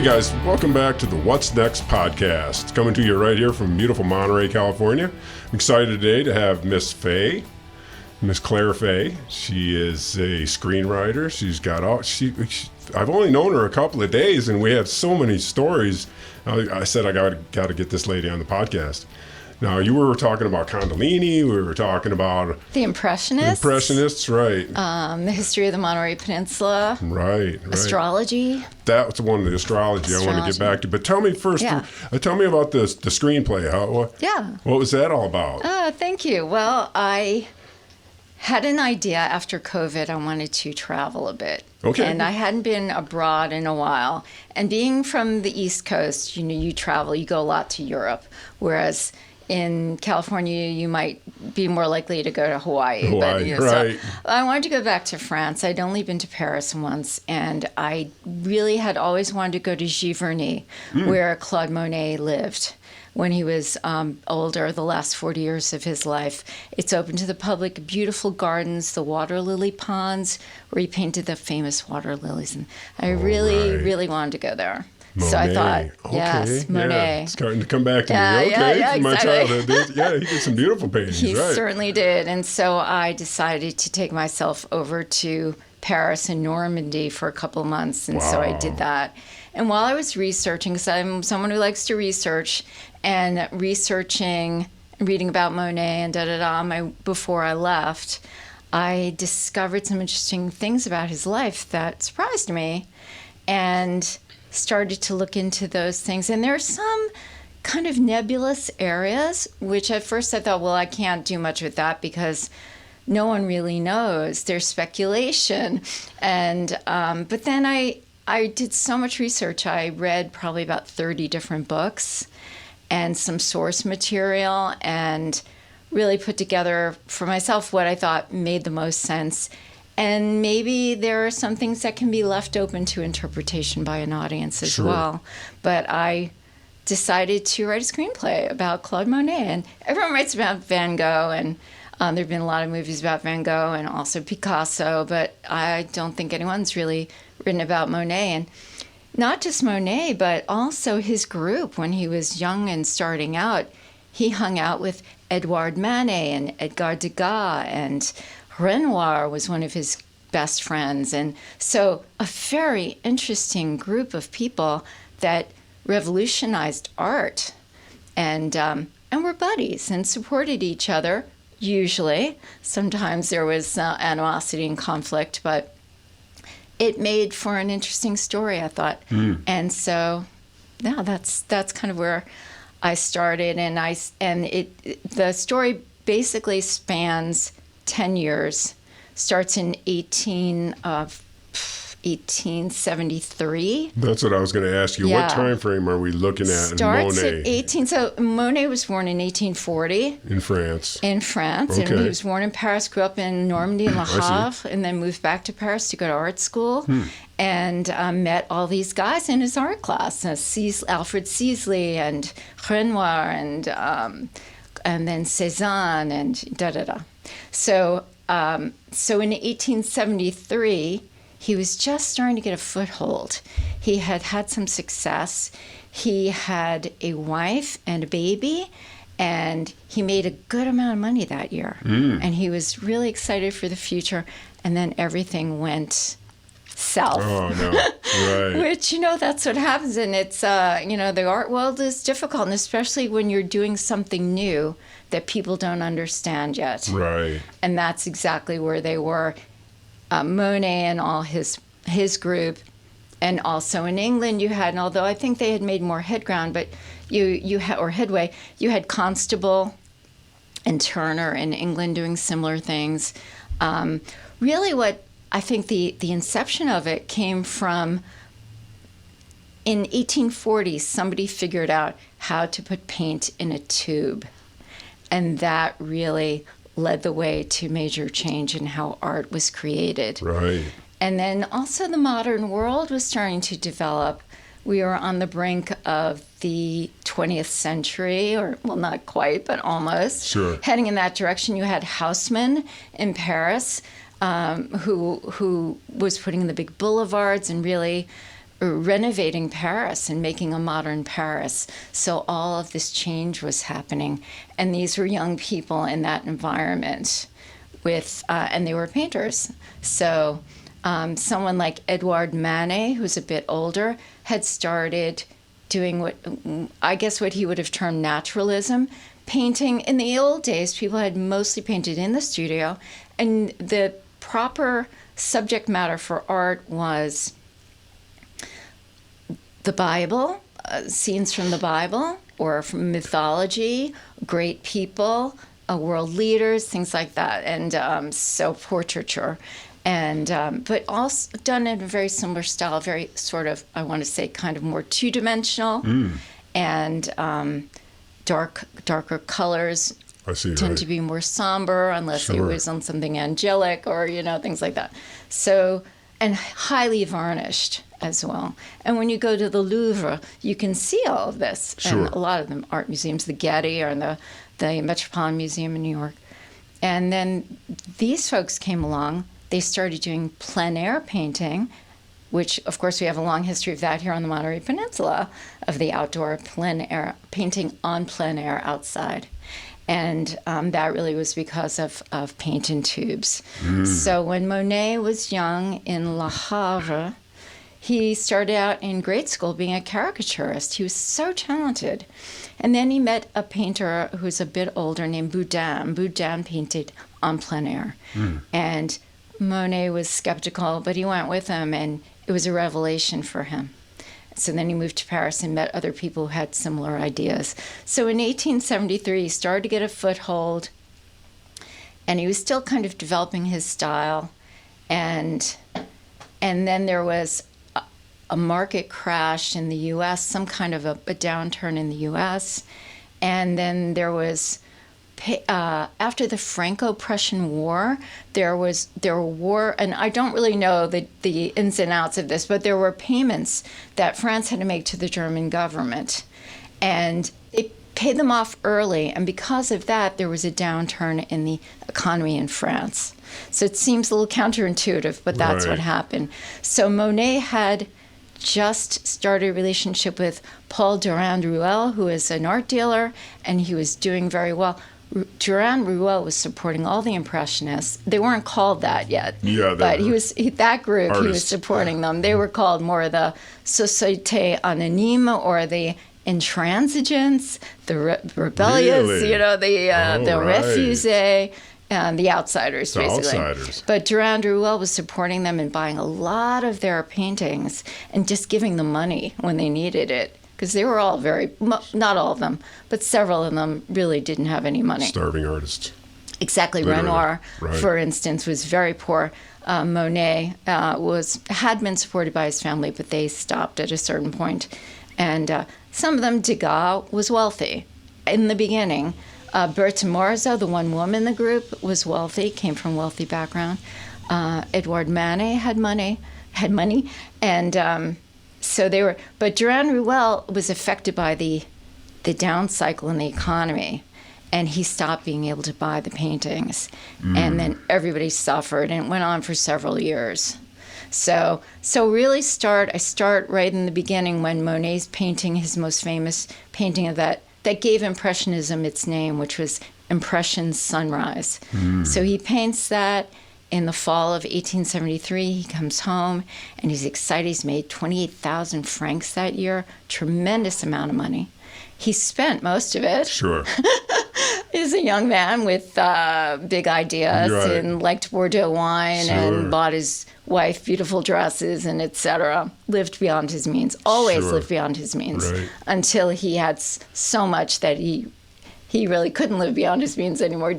Hey guys, welcome back to the What's Next podcast. Coming to you right here from beautiful Monterey, California. I'm excited today to have Miss Claire Fay. She is a screenwriter. She's got all, I've only known her a couple of days and we have so many stories. I said I got to get this lady on the podcast. Now, you were talking about Kundalini, we were talking about... The Impressionists. Impressionists, right. The history of the Monterey Peninsula. Right. Astrology. That's one of the astrology I want to get back to. But tell me first, tell me about the screenplay. What was that all about? Thank you. Well, I had an idea after COVID. I wanted to travel a bit. Okay. And I hadn't been abroad in a while. And being from the East Coast, you travel, you go a lot to Europe. Whereas in California, you might be more likely to go to Hawaii. Right. So I wanted to go back to France. I'd only been to Paris once, and I really had always wanted to go to Giverny, where Claude Monet lived when he was older, the last 40 years of his life. It's open to the public, beautiful gardens, the water lily ponds, where he painted the famous water lilies. And I really wanted to go there. Monet. So I thought, yes, Monet. Yeah, it's starting to come back to me. Yeah, From my exactly. childhood. He did some beautiful paintings, He right? certainly did. And so I decided to take myself over to Paris and Normandy for a couple of months. And so I did that. And while I was researching, because I'm someone who likes to research, and researching and reading about Monet and before I left, I discovered some interesting things about his life that surprised me. And started to look into those things. And there are some kind of nebulous areas, which at first I thought, well, I can't do much with that because no one really knows. There's speculation. And but then I did so much research. I read probably about 30 different books and some source material and really put together for myself what I thought made the most sense. And maybe there are some things that can be left open to interpretation by an audience as well. But I decided to write a screenplay about Claude Monet. And everyone writes about Van Gogh, and there have been a lot of movies about Van Gogh and also Picasso, but I don't think anyone's really written about Monet. And not just Monet, but also his group. When he was young and starting out, he hung out with Edouard Manet and Edgar Degas, and Renoir was one of his best friends. And so a very interesting group of people that revolutionized art and were buddies and supported each other, usually. Sometimes there was animosity and conflict, but it made for an interesting story, I thought. And so, that's kind of where I started. And the story basically spans 10 years, starts in 1873. That's what I was going to ask you. Yeah. What time frame are we looking at Starts in Monet? So Monet was born in 1840. In France. Okay. And he was born in Paris, grew up in Normandy and Le Havre, and then moved back to Paris to go to art school. And met all these guys in his art class, Alfred Sisley and Renoir and then Cézanne and So in 1873, he was just starting to get a foothold. He had had some success. He had a wife and a baby, and he made a good amount of money that year. And he was really excited for the future. And then everything went south. Oh, no. Right. Which, that's what happens. And it's, the art world is difficult, and especially when you're doing something new that people don't understand yet. Right. And that's exactly where they were. Monet and all his group. And also in England you had, and although I think they had made more headway, you had Constable and Turner in England doing similar things. Really what I think the inception of it came from, in 1840, somebody figured out how to put paint in a tube. And that really led the way to major change in how art was created. Right. And then also the modern world was starting to develop. We were on the brink of the 20th century, or, well, not quite, but almost. Sure. Heading in that direction. You had Haussmann in Paris, who was putting in the big boulevards and really renovating Paris and making a modern Paris. So all of this change was happening. And these were young people in that environment and they were painters. So someone like Edouard Manet, who's a bit older, had started doing what he would have termed naturalism. Painting, in the old days, people had mostly painted in the studio, and the proper subject matter for art was the Bible, scenes from the Bible or from mythology, great people, world leaders, things like that, and so portraiture. And but also done in a very similar style, very sort of, I want to say, kind of more two-dimensional, and darker colors. I see, tend to be more somber unless it was on something angelic or things like that. So, and highly varnished as well. And when you go to the Louvre, you can see all of this. Sure. And a lot of them art museums, the Getty or the Metropolitan Museum in New York. And then these folks came along. They started doing plein air painting, which, of course, we have a long history of that here on the Monterey Peninsula, of the outdoor plein air, painting on plein air outside. And that really was because of paint in tubes. So when Monet was young in Le Havre, he started out in grade school being a caricaturist. He was so talented. And then he met a painter who's a bit older named Boudin. Boudin painted on plein air. And Monet was skeptical, but he went with him, and it was a revelation for him. So then he moved to Paris and met other people who had similar ideas. So in 1873, he started to get a foothold, and he was still kind of developing his style. And then there was a market crash in the U.S., some kind of a downturn in the U.S. And then there was, after the Franco-Prussian War, there were war, and I don't really know the ins and outs of this, but there were payments that France had to make to the German government, and it paid them off early, and because of that, there was a downturn in the economy in France. So it seems a little counterintuitive, but that's what happened. So Monet had just started a relationship with Paul Durand-Ruel, who is an art dealer, and he was doing very well. Durand-Ruel was supporting all the Impressionists. They weren't called that yet. Yeah, but that group, artists. He was supporting them. They were called more the Société Anonyme or the Intransigents, the rebellious, really? The refugees, the outsiders, basically. Outsiders. But Durand-Ruel was supporting them and buying a lot of their paintings and just giving them money when they needed it. Because they were all not all of them, but several of them really didn't have any money. Starving artists. Exactly. Literally. Renoir, for instance, was very poor. Monet had been supported by his family, but they stopped at a certain point. And some of them, Degas was wealthy in the beginning. Berthe Morisot, the one woman in the group, was wealthy, came from a wealthy background. Edouard Manet had money, and so they were. But Durand-Ruel was affected by the down cycle in the economy, and he stopped being able to buy the paintings, and then everybody suffered, and it went on for several years. So really I start right in the beginning when Monet's painting, his most famous painting of that gave Impressionism its name, which was Impression's Sunrise. So he paints that in the fall of 1873. He comes home and he's excited. He's made 28,000 francs that year, tremendous amount of money. He spent most of it. Sure. He's a young man with big ideas and liked Bordeaux wine and bought his wife beautiful dresses and etc. Lived beyond his means, always lived beyond his means until he had so much that he really couldn't live beyond his means anymore.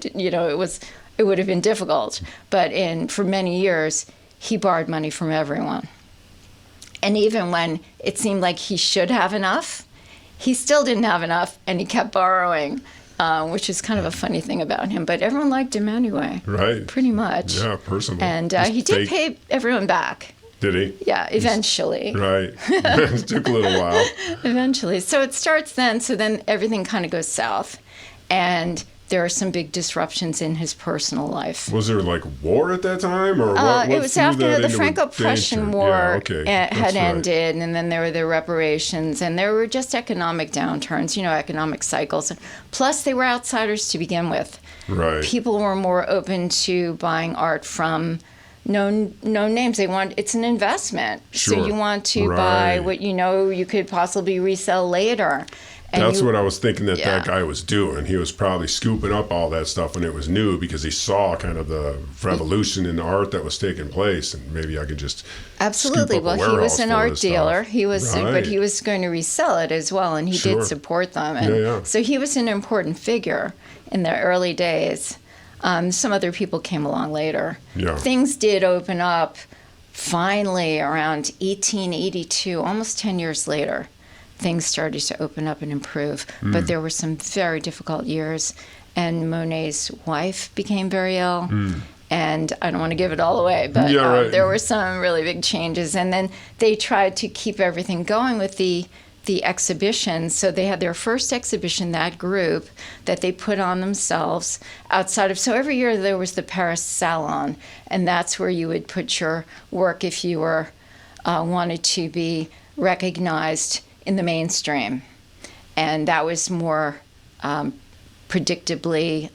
It would have been difficult. But for many years, he borrowed money from everyone. And even when it seemed like he should have enough, he still didn't have enough, and he kept borrowing, which is kind of a funny thing about him. But everyone liked him anyway. Right. Pretty much. Yeah, personal. And he did pay everyone back. Did he? Yeah, eventually. Right. It took a little while. Eventually. So it starts then. So then everything kind of goes south. And there are some big disruptions in his personal life. Was there like war at that time, or what it was after the into Franco-Prussian danger? War That's had right. ended, and then there were the reparations, and there were just economic downturns, economic cycles. Plus, they were outsiders to begin with. Right. People were more open to buying art from known names. It's an investment, Sure. so you want to buy what you could possibly resell later. And That's what I was thinking that Yeah. guy was doing. He was probably scooping up all that stuff when it was new because he saw kind of the revolution in art that was taking place, and maybe I could just Absolutely. scoop up a Well, he was warehouse an full of art this dealer. stuff. But he was going to resell it as well, and he Sure. did support them. And Yeah. so he was an important figure in the early days. Some other people came along later. Yeah. Things did open up finally around 1882, almost 10 years later. Things started to open up and improve. But there were some very difficult years, and Monet's wife became very ill. And I don't want to give it all away, but Yeah, right. there were some really big changes. And then they tried to keep everything going with the exhibitions. So they had their first exhibition, that group, that they put on themselves outside of. So every year there was the Paris Salon, and that's where you would put your work if you were wanted to be recognized in the mainstream. And that was more predictably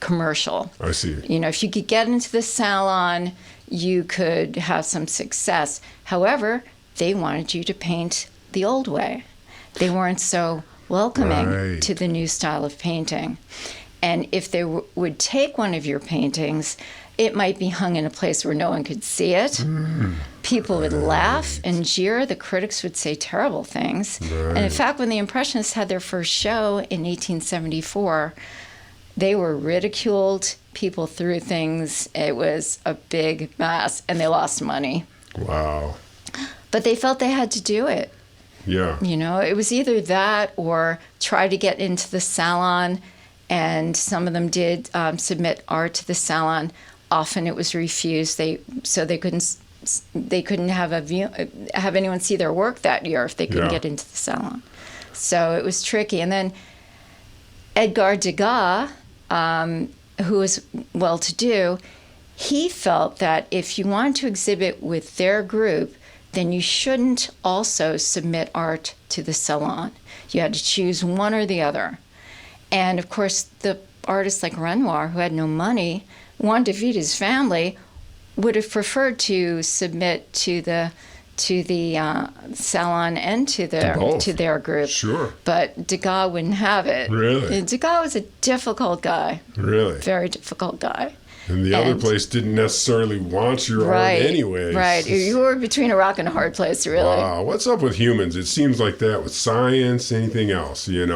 commercial. I see. If you could get into the salon, you could have some success. However, they wanted you to paint the old way. They weren't so welcoming Right. to the new style of painting. And if they would take one of your paintings, it might be hung in a place where no one could see it. People would laugh and jeer. The critics would say terrible things. And in fact, when the Impressionists had their first show in 1874, they were ridiculed. People threw things. It was a big mess, and they lost money. Wow. But they felt they had to do it. Yeah. It was either that or try to get into the salon, and some of them did submit art to the salon. Often it was refused. They couldn't have anyone see their work that year if they couldn't get into the salon. So it was tricky. And then Edgar Degas, who was well-to-do, he felt that if you wanted to exhibit with their group, then you shouldn't also submit art to the salon. You had to choose one or the other. And of course, the artists like Renoir, who had no money, wanted to feed his family, would have preferred to submit to the salon and to their group. Sure. But Degas wouldn't have it. Really? And Degas was a difficult guy. Really? Very difficult guy. And the other place didn't necessarily want your art anyway. Right. You were between a rock and a hard place, really. Wow. What's up with humans? It seems like that with science, anything else. You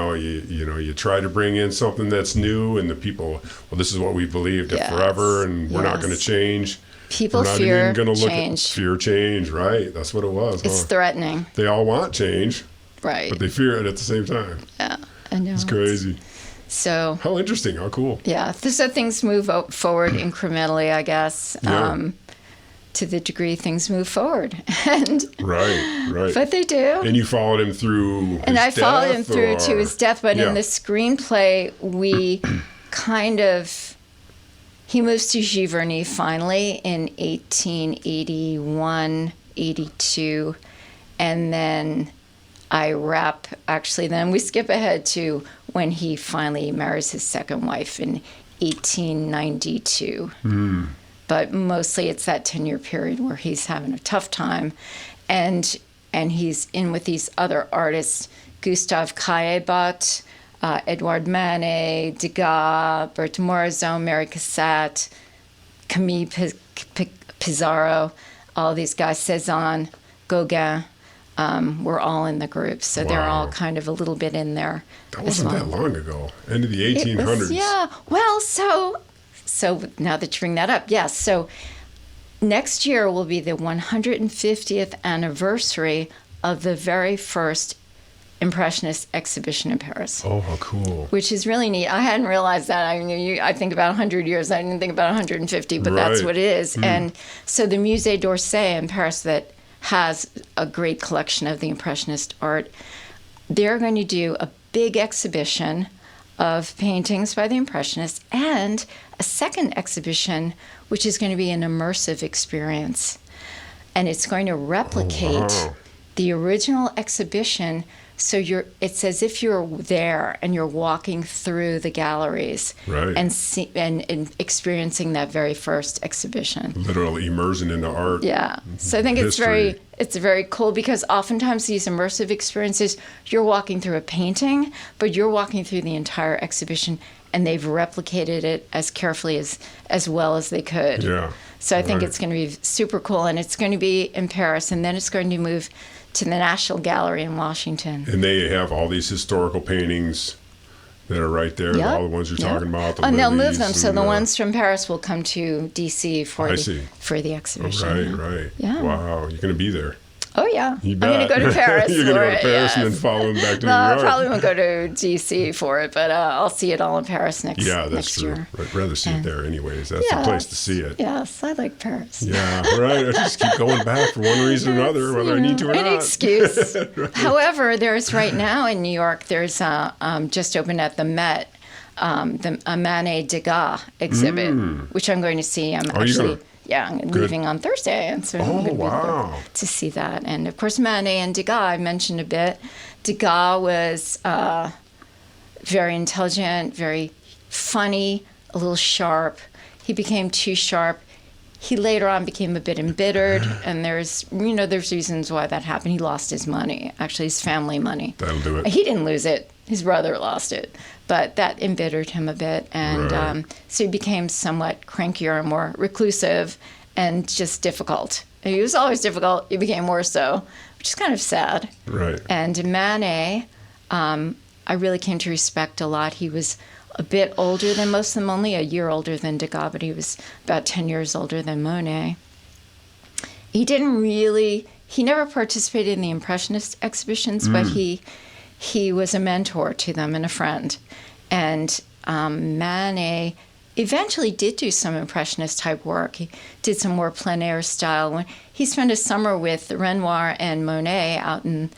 try to bring in something that's new, and the people, well, this is what we believed forever, and we're not going to change. People fear change. Fear change, right? That's what it was. It's threatening. They all want change, right? But they fear it at the same time. Yeah, I know. It's crazy. So how interesting, how cool. Yeah, so things move forward incrementally, I guess. Yeah. To the degree things move forward, and right. But they do. And you followed him through. And I followed him through to his death. But in the screenplay, we he moves to Giverny finally in 1881, 82, and then then we skip ahead to when he finally marries his second wife in 1892. But mostly it's that 10-year period where he's having a tough time, and he's in with these other artists, Gustave Caillebotte, Edouard Manet, Degas, Berthe Morisot, Mary Cassatt, Camille Pissarro, all these guys, Cézanne, Gauguin. We're all in the group, so they're all kind of a little bit in there. That wasn't that long ago, end of the 1800s. Yeah, well, so now that you bring that up, yes. So next year will be the 150th anniversary of the very first Impressionist exhibition in Paris. Oh, how cool. Which is really neat. I hadn't realized that. I think about 100 years. I didn't think about 150, but that's what it is. And so the Musée d'Orsay in Paris that has a great collection of the Impressionist art, they're going to do a big exhibition of paintings by the Impressionists, and a second exhibition, which is going to be an immersive experience. And it's going to replicate the original exhibition. So it's as if you're there and you're walking through the galleries, right, and experiencing that very first exhibition. Literally immersion into art. Yeah. So I think it's very cool, because oftentimes these immersive experiences, you're walking through a painting, but you're walking through the entire exhibition, and they've replicated it as carefully as well as they could. Yeah. So I think it's going to be super cool, and it's going to be in Paris, and then it's going to move to the National Gallery in Washington. And they have all these historical paintings that are right there, yep. all the ones you're talking about. And they'll move them, so the ones from Paris will come to D.C. for the exhibition. Right. Yeah. Wow, you're going to be there. Oh, yeah. You I'm bet. going to go to Paris. You're going to go to Paris and then follow them back to New York. I probably won't go to D.C. for it, but I'll see it all in Paris next year. Yeah, that's true. I'd rather see it there anyways. That's the place to see it. Yes, I like Paris. Yeah, right. I just keep going back for one reason or another, whether I need to or not. An excuse. Right. However, there's right now in New York, there's just opened at the Met, a Manet Degas exhibit, which I'm going to see. I'm leaving on Thursday, and so I'm going to be there to see that. And of course, Manet and Degas, I mentioned a bit. Degas was very intelligent, very funny, a little sharp. He became too sharp. He later on became a bit embittered, and there's reasons why that happened. He lost his money, actually his family money. That'll do it. He didn't lose it. His brother lost it. But that embittered him a bit, and so he became somewhat crankier and more reclusive and just difficult. He was always difficult. He became more so, which is kind of sad. Right. And Manet, I really came to respect a lot. He was a bit older than most of them, only a year older than Degas, but he was about 10 years older than Monet. He never participated in the Impressionist exhibitions, but he was a mentor to them and a friend. And Manet eventually did do some Impressionist type work. He did some more plein air style. He spent a summer with Renoir and Monet out in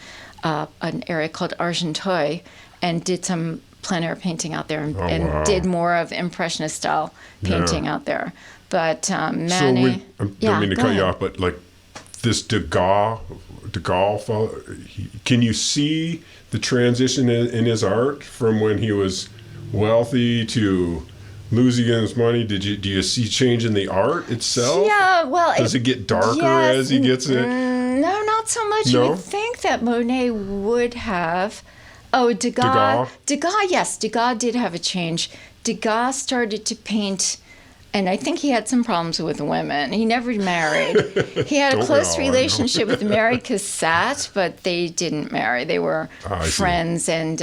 an area called Argenteuil, and did some plein air painting out there, and did more of Impressionist style painting out there. But Manet... I don't mean to cut you off, but like this Degas fellow, can you see the transition in his art from when he was wealthy to losing his money? Do you see change in the art itself? Yeah, well... Does it get darker as he gets it? No, not so much. No? You would think that Monet would have... Oh, Degas, yes, Degas did have a change. Degas started to paint, and I think he had some problems with women. He never married. He had a close relationship with Mary Cassatt, but they didn't marry. They were friends, and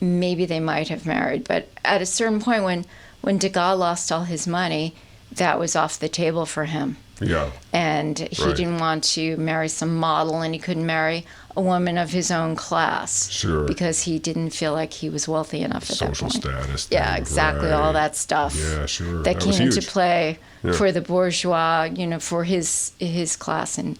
maybe they might have married. But at a certain point, when Degas lost all his money, that was off the table for him. Yeah. And he didn't want to marry some model, and he couldn't marry a woman of his own class. Sure. Because he didn't feel like he was wealthy enough at that point. Social status. Yeah, exactly. Right. All that stuff. Yeah, sure. That came into play for the bourgeois, for his class in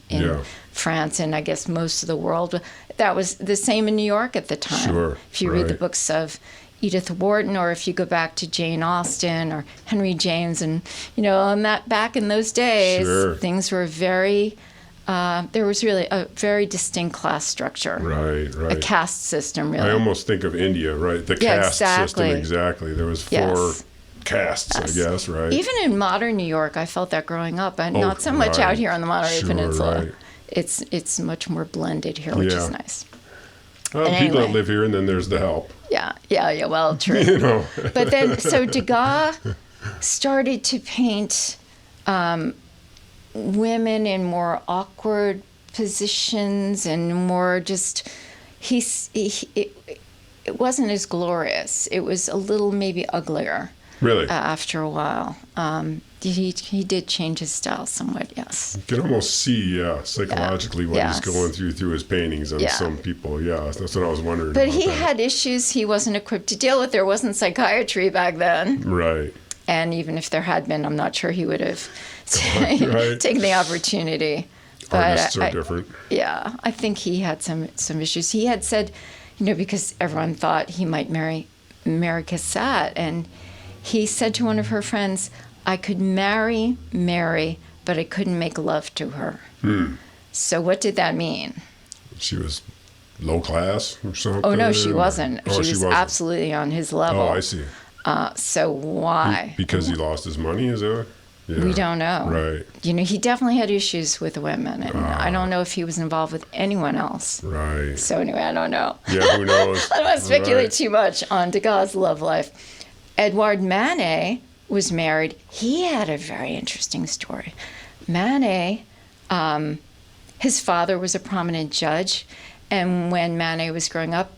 France, and I guess most of the world. That was the same in New York at the time. Sure. If you read the books of Edith Wharton, or if you go back to Jane Austen or Henry James, and on that back in those days, things were very. There was really a very distinct class structure. Right. A caste system, really. I almost think of India, right? The caste system, exactly. There was 4 castes, I guess, right? Even in modern New York, I felt that growing up, and not so much out here on the Monterey Peninsula. Right. It's much more blended here, which is nice. Well, people that live here, and then there's the help. Yeah. Well, true. But then, so Degas started to paint women in more awkward positions and more just. It wasn't as glorious. It was a little maybe uglier. Really. After a while, he did change his style somewhat. Yes. You can almost see, psychologically what he's going through his paintings on some people. Yeah, that's what I was wondering. But he had issues he wasn't equipped to deal with. There wasn't psychiatry back then. Right. And even if there had been, I'm not sure he would have taken the opportunity. But artists are different. Yeah, I think he had some issues. He had said, because everyone thought he might marry Mary Cassatt, and he said to one of her friends, I could marry Mary, but I couldn't make love to her. So what did that mean? She was low class or something? Oh, no, she wasn't. Oh, she was absolutely on his level. Oh, I see. So why? Because he lost his money, is that? Yeah. We don't know. Right. You know, he definitely had issues with women, and I don't know if he was involved with anyone else. Right. So anyway, I don't know. Yeah, who knows? I don't want to speculate too much on Degas' love life. Edouard Manet was married. He had a very interesting story. Manet, his father was a prominent judge, and when Manet was growing up,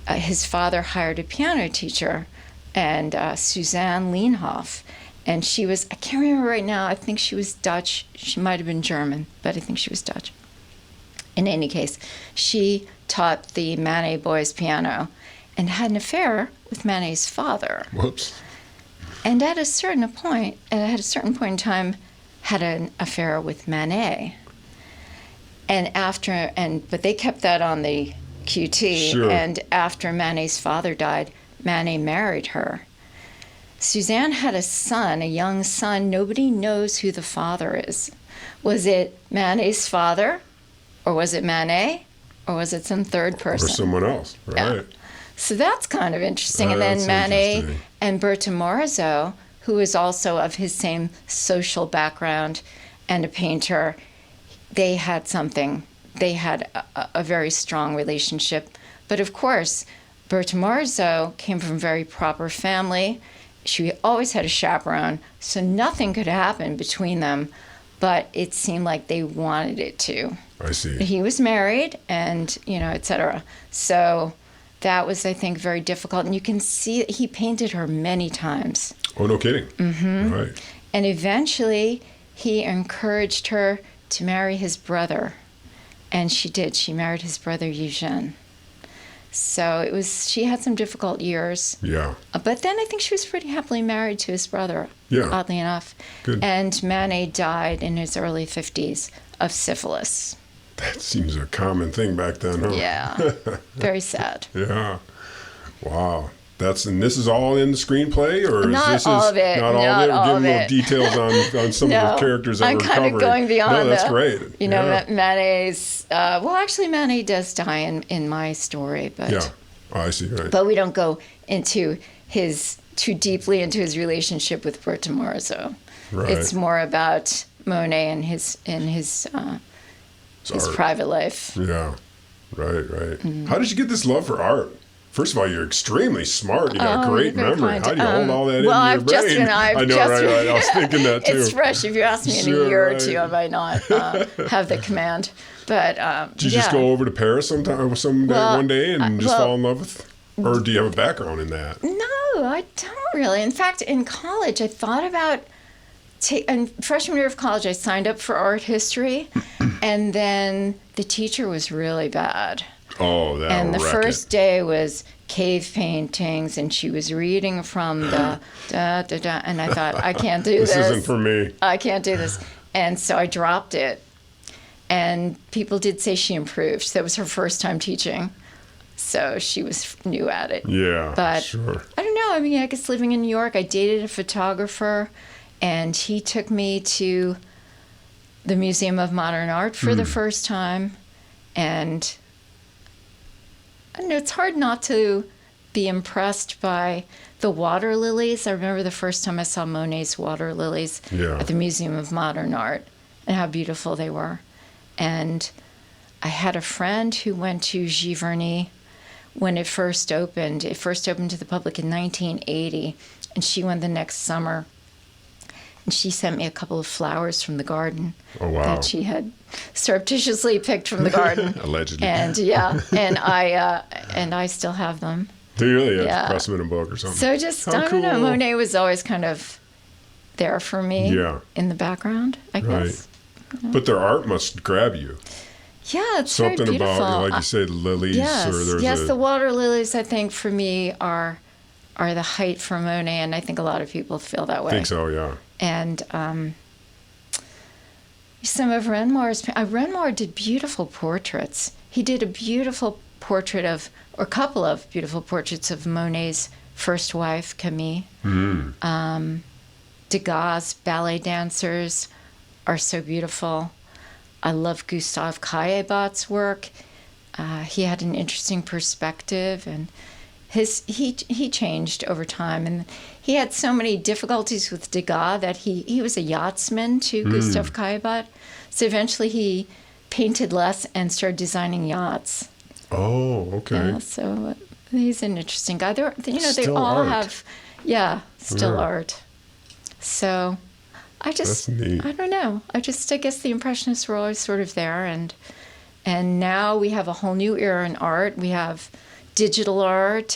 his father hired a piano teacher, and Suzanne Leenhoff. And she was, I can't remember right now, I think she was Dutch. She might have been German, but I think she was Dutch. In any case, she taught the Manet boys piano and had an affair with Manet's father. Whoops. And at a certain point in time, had an affair with Manet. But they kept that on the QT. Sure. And after Manet's father died, Manet married her. Suzanne had a son, a young son. Nobody knows who the father is. Was it Manet's father? Or was it Manet? Or was it some third person? Or someone else, right. Yeah. So that's kind of interesting. And then Manet and Berta Morisot, who is also of his same social background and a painter, they had something. They had a very strong relationship. But of course, Berta Morisot came from a very proper family. She always had a chaperone, so nothing could happen between them, but it seemed like they wanted it to. I see. He was married and, et cetera. So that was, I think, very difficult. And you can see he painted her many times. Oh, no kidding. Mm-hmm. Right. And eventually he encouraged her to marry his brother. And she did. She married his brother, Eugene. So she had some difficult years. Yeah. But then I think she was pretty happily married to his brother, oddly enough. Good. And Manet died in his early 50s of syphilis. That seems a common thing back then, huh? Yeah. Very sad. Yeah. Wow. And this is all in the screenplay, or not is this all of it? Not all of it. We're giving little details on some of the characters that I'm we're kind covering. of going beyond. No, that's great. Manet's. Actually, Manet does die in my story, but yeah, I see. Right. But we don't go into too deeply into his relationship with Berta Morisot. Right. It's more about Monet and his private life. Yeah. Right. Mm-hmm. How did you get this love for art? First of all, you're extremely smart. You got a great memory. How do you hold all that in your brain? I know, right? I was thinking that too. It's fresh. If you ask me in a year or two, I might not have the command. But did you just go over to Paris one day and just fall in love with? Or do you have a background in that? No, I don't really. In fact, in college, I thought about in freshman year of college, I signed up for art history, and then the teacher was really bad. Oh, that And the first day was cave paintings, and she was reading from the da-da-da, and I thought, I can't do this. This isn't for me. I can't do this. And so I dropped it. And people did say she improved. So that was her first time teaching. So she was new at it. Yeah, but sure. I don't know. I mean, I guess living in New York, I dated a photographer, and he took me to the Museum of Modern Art for the first time. And I don't know, it's hard not to be impressed by the water lilies. I remember the first time I saw Monet's water lilies at the Museum of Modern Art and how beautiful they were. And I had a friend who went to Giverny when it first opened. It first opened to the public in 1980, and she went the next summer. And she sent me a couple of flowers from the garden that she had surreptitiously picked from the garden. Allegedly. And I still have them. Do you really? Yeah. Press them in a book or something. So just, I don't know, Monet was always kind of there for me in the background, I guess. But their art must grab you. Yeah, it's something very beautiful. About, like you say, the lilies. Yes, the water lilies, I think, for me, are the height for Monet, and I think a lot of people feel that way. I think so, yeah. And some of Renoir's... Renoir did beautiful portraits. He did a beautiful portrait of, or a couple of beautiful portraits of Monet's first wife, Camille. Degas' ballet dancers are so beautiful. I love Gustave Caillebott's work. He had an interesting perspective, and he changed over time. And he had so many difficulties with Degas that he was a yachtsman to Gustave Caillebott. So eventually he painted less and started designing yachts. Oh, okay. Yeah, so he's an interesting guy. They Still all art. have, still art. So That's neat. I don't know. I guess the Impressionists were always sort of there, and now we have a whole new era in art. We have digital art,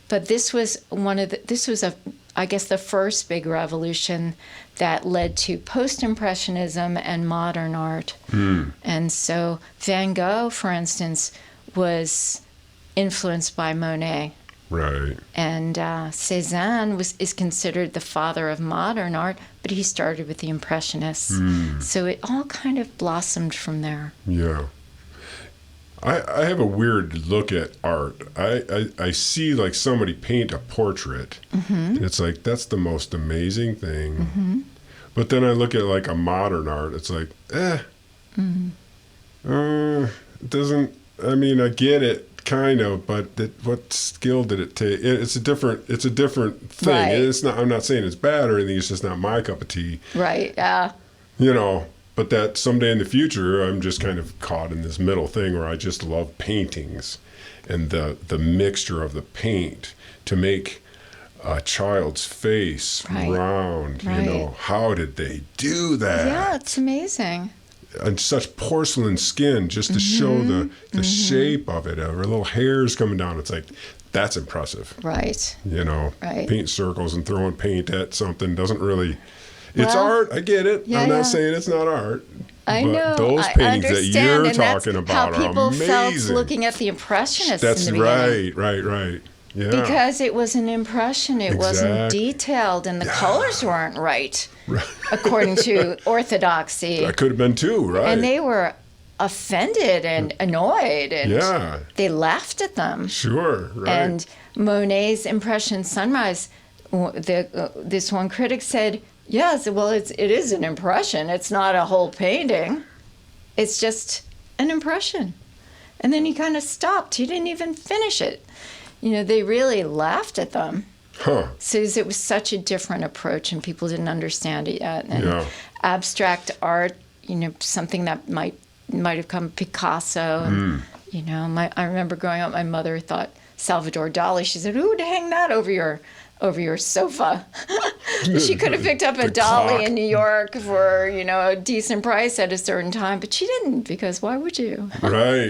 but this was I guess the first big revolution that led to post-impressionism and modern art. And so Van Gogh, for instance, was influenced by Monet. Right. And Cézanne is considered the father of modern art, but he started with the Impressionists. So it all kind of blossomed from there. Yeah. I have a weird look at art. I see like somebody paint a portrait, and it's like, that's the most amazing thing. But then I look at like a modern art, it's like, it doesn't, I mean, I get it, kind of, but what skill did it take? It's a different thing. Right. It's not. I'm not saying it's bad or anything. It's just not my cup of tea. Right. Yeah. But that someday in the future, I'm just kind of caught in this middle thing where I just love paintings and the mixture of the paint to make a child's face round. Right. How did they do that? Yeah, it's amazing. And such porcelain skin just to show the shape of it. Her little hairs coming down. It's like, that's impressive. Right. Right. Paint circles and throwing paint at something doesn't really... It's Well, art. I get it. yeah, I'm not yeah. saying it's not art. I but know. those I paintings that understand, you're and that's talking about how are people amazing. felt looking at the Impressionists That's in the beginning. right. Yeah. Because it was an impression. It wasn't Exactly. detailed, and the colors weren't right, according to orthodoxy. That could have been too, right? And they were offended and annoyed, and they laughed at them. Sure, right. And Monet's Impression Sunrise, this one critic said, yes, well, it is an impression. It's not a whole painting. It's just an impression. And then he kind of stopped. He didn't even finish it. They really laughed at them. Huh. So it was such a different approach, and people didn't understand it yet. And abstract art, something that might have come Picasso. And, I remember growing up, my mother thought Salvador Dali. She said, "Who would hang that over your sofa?" She could have picked up a Dali clock. in New York for, a decent price at a certain time, but she didn't, because why would you? Right.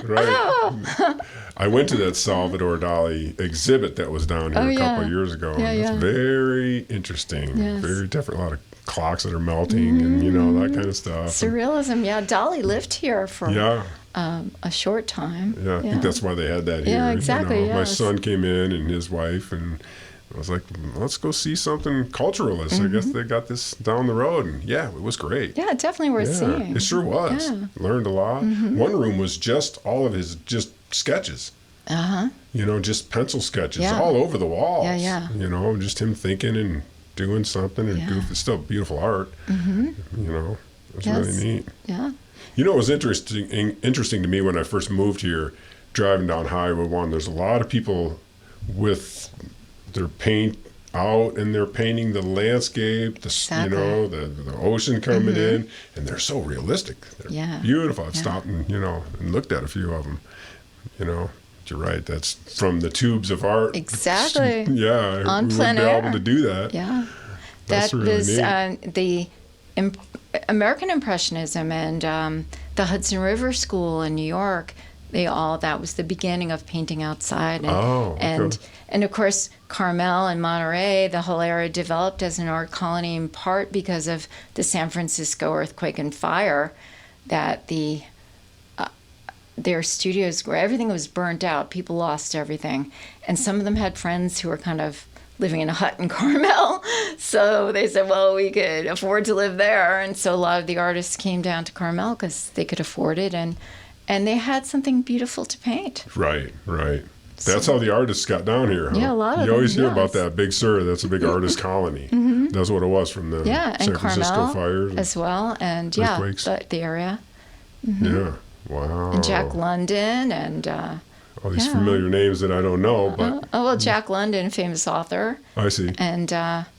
Oh. I went to that Salvador Dali exhibit that was down here a couple of years ago. Yeah, and it's very interesting. Yes. Very different. A lot of clocks that are melting and, that kind of stuff. Surrealism, yeah. Dali lived here for a short time. Yeah, I think that's why they had that here. Yeah, exactly, My yes. son came in and his wife, and I was like, let's go see something culturalist. I guess they got this down the road, and it was great. Yeah, definitely worth seeing. It sure was. Yeah. Learned a lot. One room was just all of his sketches. Just pencil sketches all over the walls. Yeah. Just him thinking and doing something and goof. It's still beautiful art. It was really neat. Yeah. It was interesting to me when I first moved here, driving down Highway 1. There's a lot of people with their paint out, and they're painting the landscape, the ocean coming in, and they're so realistic. They're beautiful. I've stopped and looked at a few of them. You're right. That's from the tubes of art. Exactly. Yeah, On we plein wouldn't be air. able to do that. Yeah. That's That really was neat. the American Impressionism and the Hudson River School in New York. That was the beginning of painting outside. And, and of course, Carmel and Monterey, the whole area developed as an art colony in part because of the San Francisco earthquake and fire, that their studios, where everything was burnt out, people lost everything. And some of them had friends who were kind of living in a hut in Carmel. So they said, well, we could afford to live there. And so a lot of the artists came down to Carmel because they could afford it. And they had something beautiful to paint. Right. That's how the artists got down here, huh? Yeah, a lot of them. You always hear about yes. that Big Sur. That's a big artist colony. That's what it was from the Yeah, San and Francisco Carmel fires. as well, and earthquakes. the area. Yeah. Wow. And Jack London and All these familiar names that I don't know, but Jack London, famous author, I see. and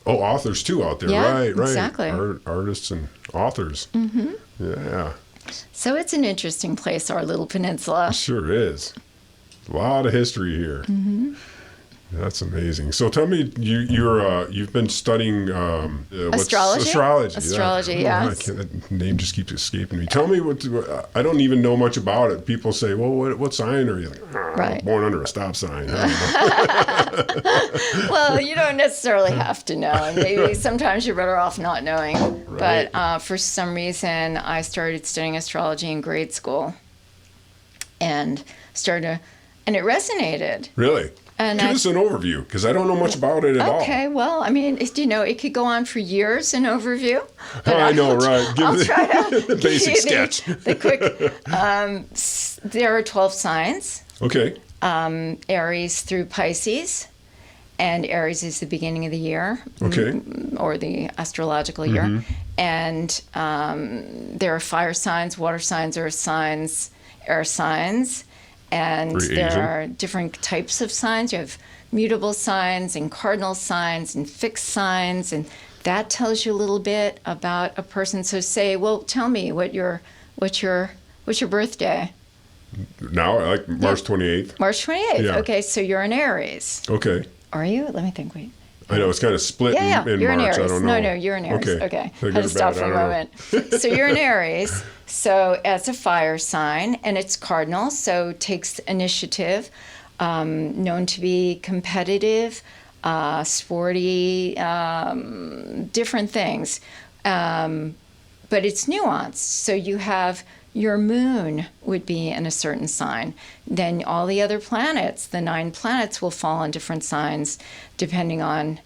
authors too out there. Yeah, Right. exactly. Artists and authors. Yeah. so it's an interesting place, our little peninsula. Sure is. A lot of history here. That's amazing. So tell me, you've been studying Astrology? Astrology. Astrology, Yeah. yes. That name just keeps escaping me. Tell me what I don't even know much about it. People say, "Well, what sign are you?" Like, Right. Born under a stop sign. I don't know. Well, you don't necessarily have to know. And maybe sometimes you're better off not knowing. Right. But for some reason, I started studying astrology in grade school, and it resonated. Really? And Give us an overview, because I don't know much about it at all. Okay, well, I mean, it could go on for years, an overview. But I know, right. Give I'll try to the basic give you sketch. The quick. There are 12 signs, Okay. Aries through Pisces, and Aries is the beginning of the year, Okay. or the astrological year. And there are fire signs, water signs, earth signs, air signs. And Very there Asian. are different types of signs. You have mutable signs and cardinal signs and fixed signs, and that tells you a little bit about a person. So say, well, tell me what's your birthday? Now, I like March 28th. March 28th. Yeah. Okay, so you're an Aries. Okay. Are you? Let me think. Wait. I know it's kind of split Yeah, in you're March. an Aries. I don't know. No, you're an Aries. Okay. Good Had or to stop bad, for I a don't moment. know. So you're an Aries. So it's a fire sign, and it's cardinal, so takes initiative, known to be competitive, sporty, different things. But it's nuanced. So you have your moon would be in a certain sign. Then all the other planets, the 9 planets, will fall in different signs depending on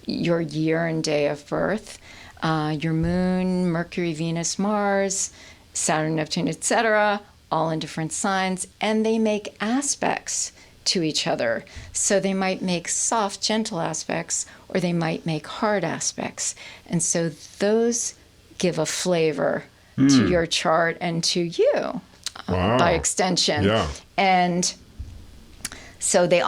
your year and day of birth. Your moon, Mercury, Venus, Mars, Saturn, Neptune, etc., all in different signs, and they make aspects to each other. So they might make soft, gentle aspects, or they might make hard aspects. And so those give a flavor to your chart and to you by extension. Yeah. And so they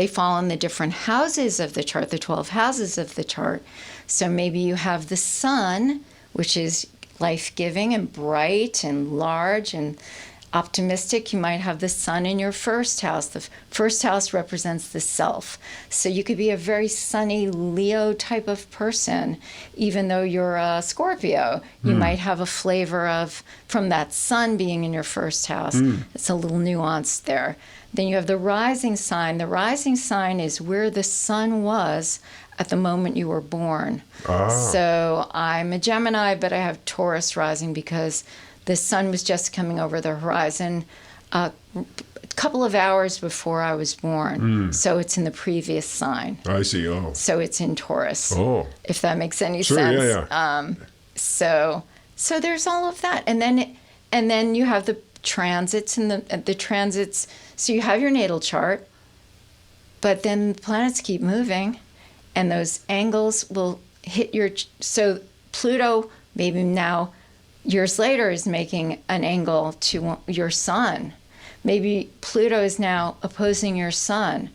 fall in the different houses of the chart, the 12 houses of the chart. So maybe you have the sun, which is life-giving and bright and large and optimistic. You might have the sun in your first house. The first house represents the self. So you could be a very sunny Leo type of person, even though you're a Scorpio. You might have a flavor from that sun being in your first house. It's a little nuanced there. Then you have the rising sign. The rising sign is where the sun was at the moment you were born. So I'm a Gemini, but I have Taurus rising because the sun was just coming over the horizon a couple of hours before I was born. So it's in the previous sign. I see. Oh. So it's in Taurus. Oh. If that makes any Sure, sense. yeah. So there's all of that. And then you have the transits and the transits. So you have your natal chart, but then the planets keep moving, and those angles will hit so Pluto maybe now years later is making an angle to your sun. Maybe Pluto is now opposing your sun,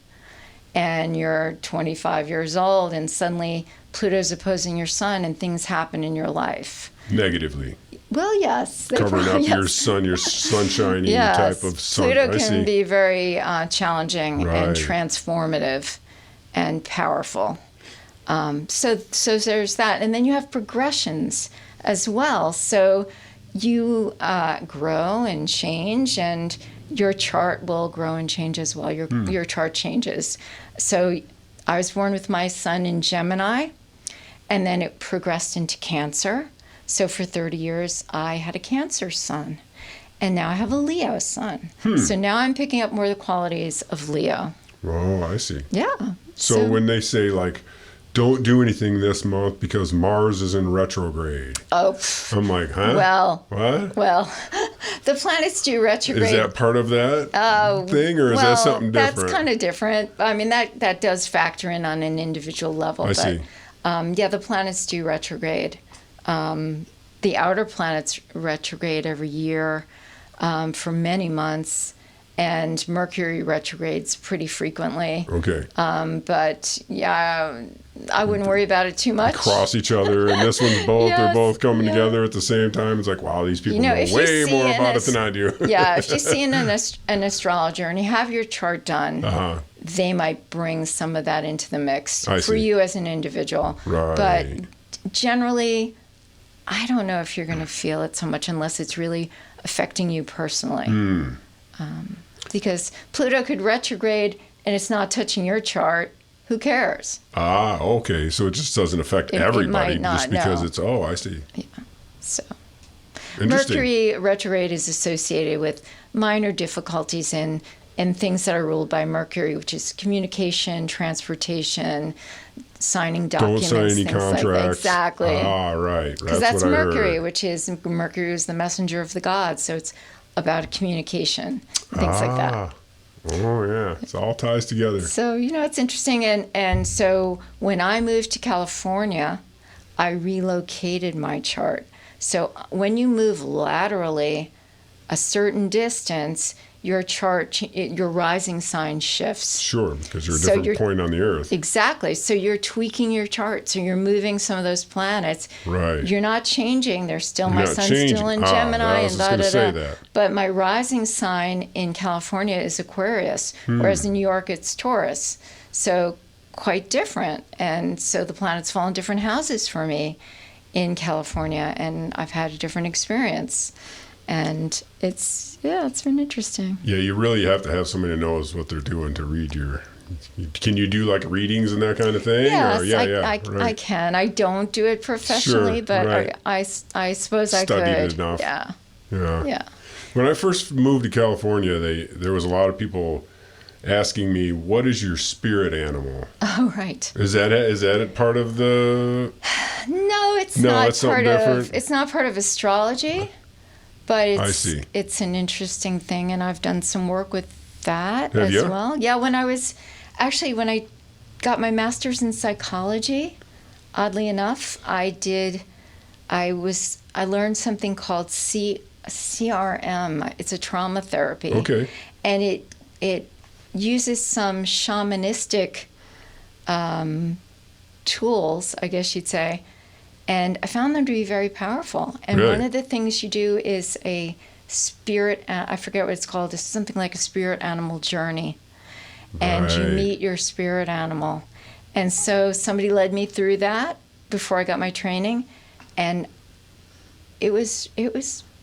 and you're 25 years old, and suddenly Pluto's opposing your sun, and things happen in your life. Negatively. Well, yes. Covering up your sun, your sunshiny type of sun. Pluto can be very challenging and transformative and powerful. So there's that. And then you have progressions as well. So you grow and change, and your chart will grow and change as well. Your chart changes. So I was born with my sun in Gemini, and then it progressed into Cancer. So for 30 years, I had a Cancer sun, and now I have a Leo sun. So now I'm picking up more of the qualities of Leo. Oh, I see. Yeah. So when they say, like, don't do anything this month because Mars is in retrograde. Oh. I'm like, huh? Well. What? Well, The planets do retrograde. Is that part of that thing, or is that something different? That's kind of different. I mean, that does factor in on an individual level. I see. The planets do retrograde. The outer planets retrograde every year for many months, and Mercury retrogrades pretty frequently. Okay. But yeah, I wouldn't worry about it too much. Cross each other, and this one's both. Yes, they're both coming together at the same time. It's like, wow, these people know way more about it than I do. Yeah, if you see an astrologer and you have your chart done, they might bring some of that into the mix for you as an individual. Right. But generally, I don't know if you're going to feel it so much unless it's really affecting you personally. Because Pluto could retrograde and it's not touching your chart. Who cares? Okay. So it just doesn't affect everybody it might not, just because no. I see. Yeah. So Interesting. Mercury retrograde is associated with minor difficulties in things that are ruled by Mercury, which is communication, transportation, signing documents, Don't sign any things contracts. like that. Exactly. Right. Because that's what Mercury, I heard. which is Mercury is the messenger of the gods. So it's about communication, things like that. Oh, yeah. It all ties together. So, it's interesting. And so when I moved to California, I relocated my chart. So when you move laterally a certain distance, your chart, your rising sign shifts. Sure, because you're a different point on the Earth. Exactly. So you're tweaking your chart. So you're moving some of those planets. Right. You're not changing. There's still, You're my not sun's changing. still in Gemini. I was just going to say that. But my rising sign in California is Aquarius, whereas in New York it's Taurus. So quite different. And so the planets fall in different houses for me in California, and I've had a different experience. And it's been interesting. Yeah, you really have to have somebody who knows what they're doing to read your... Can you do like readings and that kind of thing? Yes, Right. I can. I don't do it professionally, Sure, but right. I suppose I could. Studied enough. Yeah. When I first moved to California, there was a lot of people asking me, "What is your spirit animal?" Oh, right. Is that part of the? No, it's No, not it's something part of. different? It's not part of astrology, but I see. It's an interesting thing, and I've done some work with that Have as you? well. Yeah, when I got my master's in psychology, oddly enough, I learned something called CRM. It's a trauma therapy. Okay. And it uses some shamanistic tools, I guess you'd say, and I found them to be very powerful. And Really? one of the things you do is a spirit, I forget what it's called, it's something like a spirit animal journey. And you Right. meet your spirit animal. And so somebody led me through that before I got my training, and it was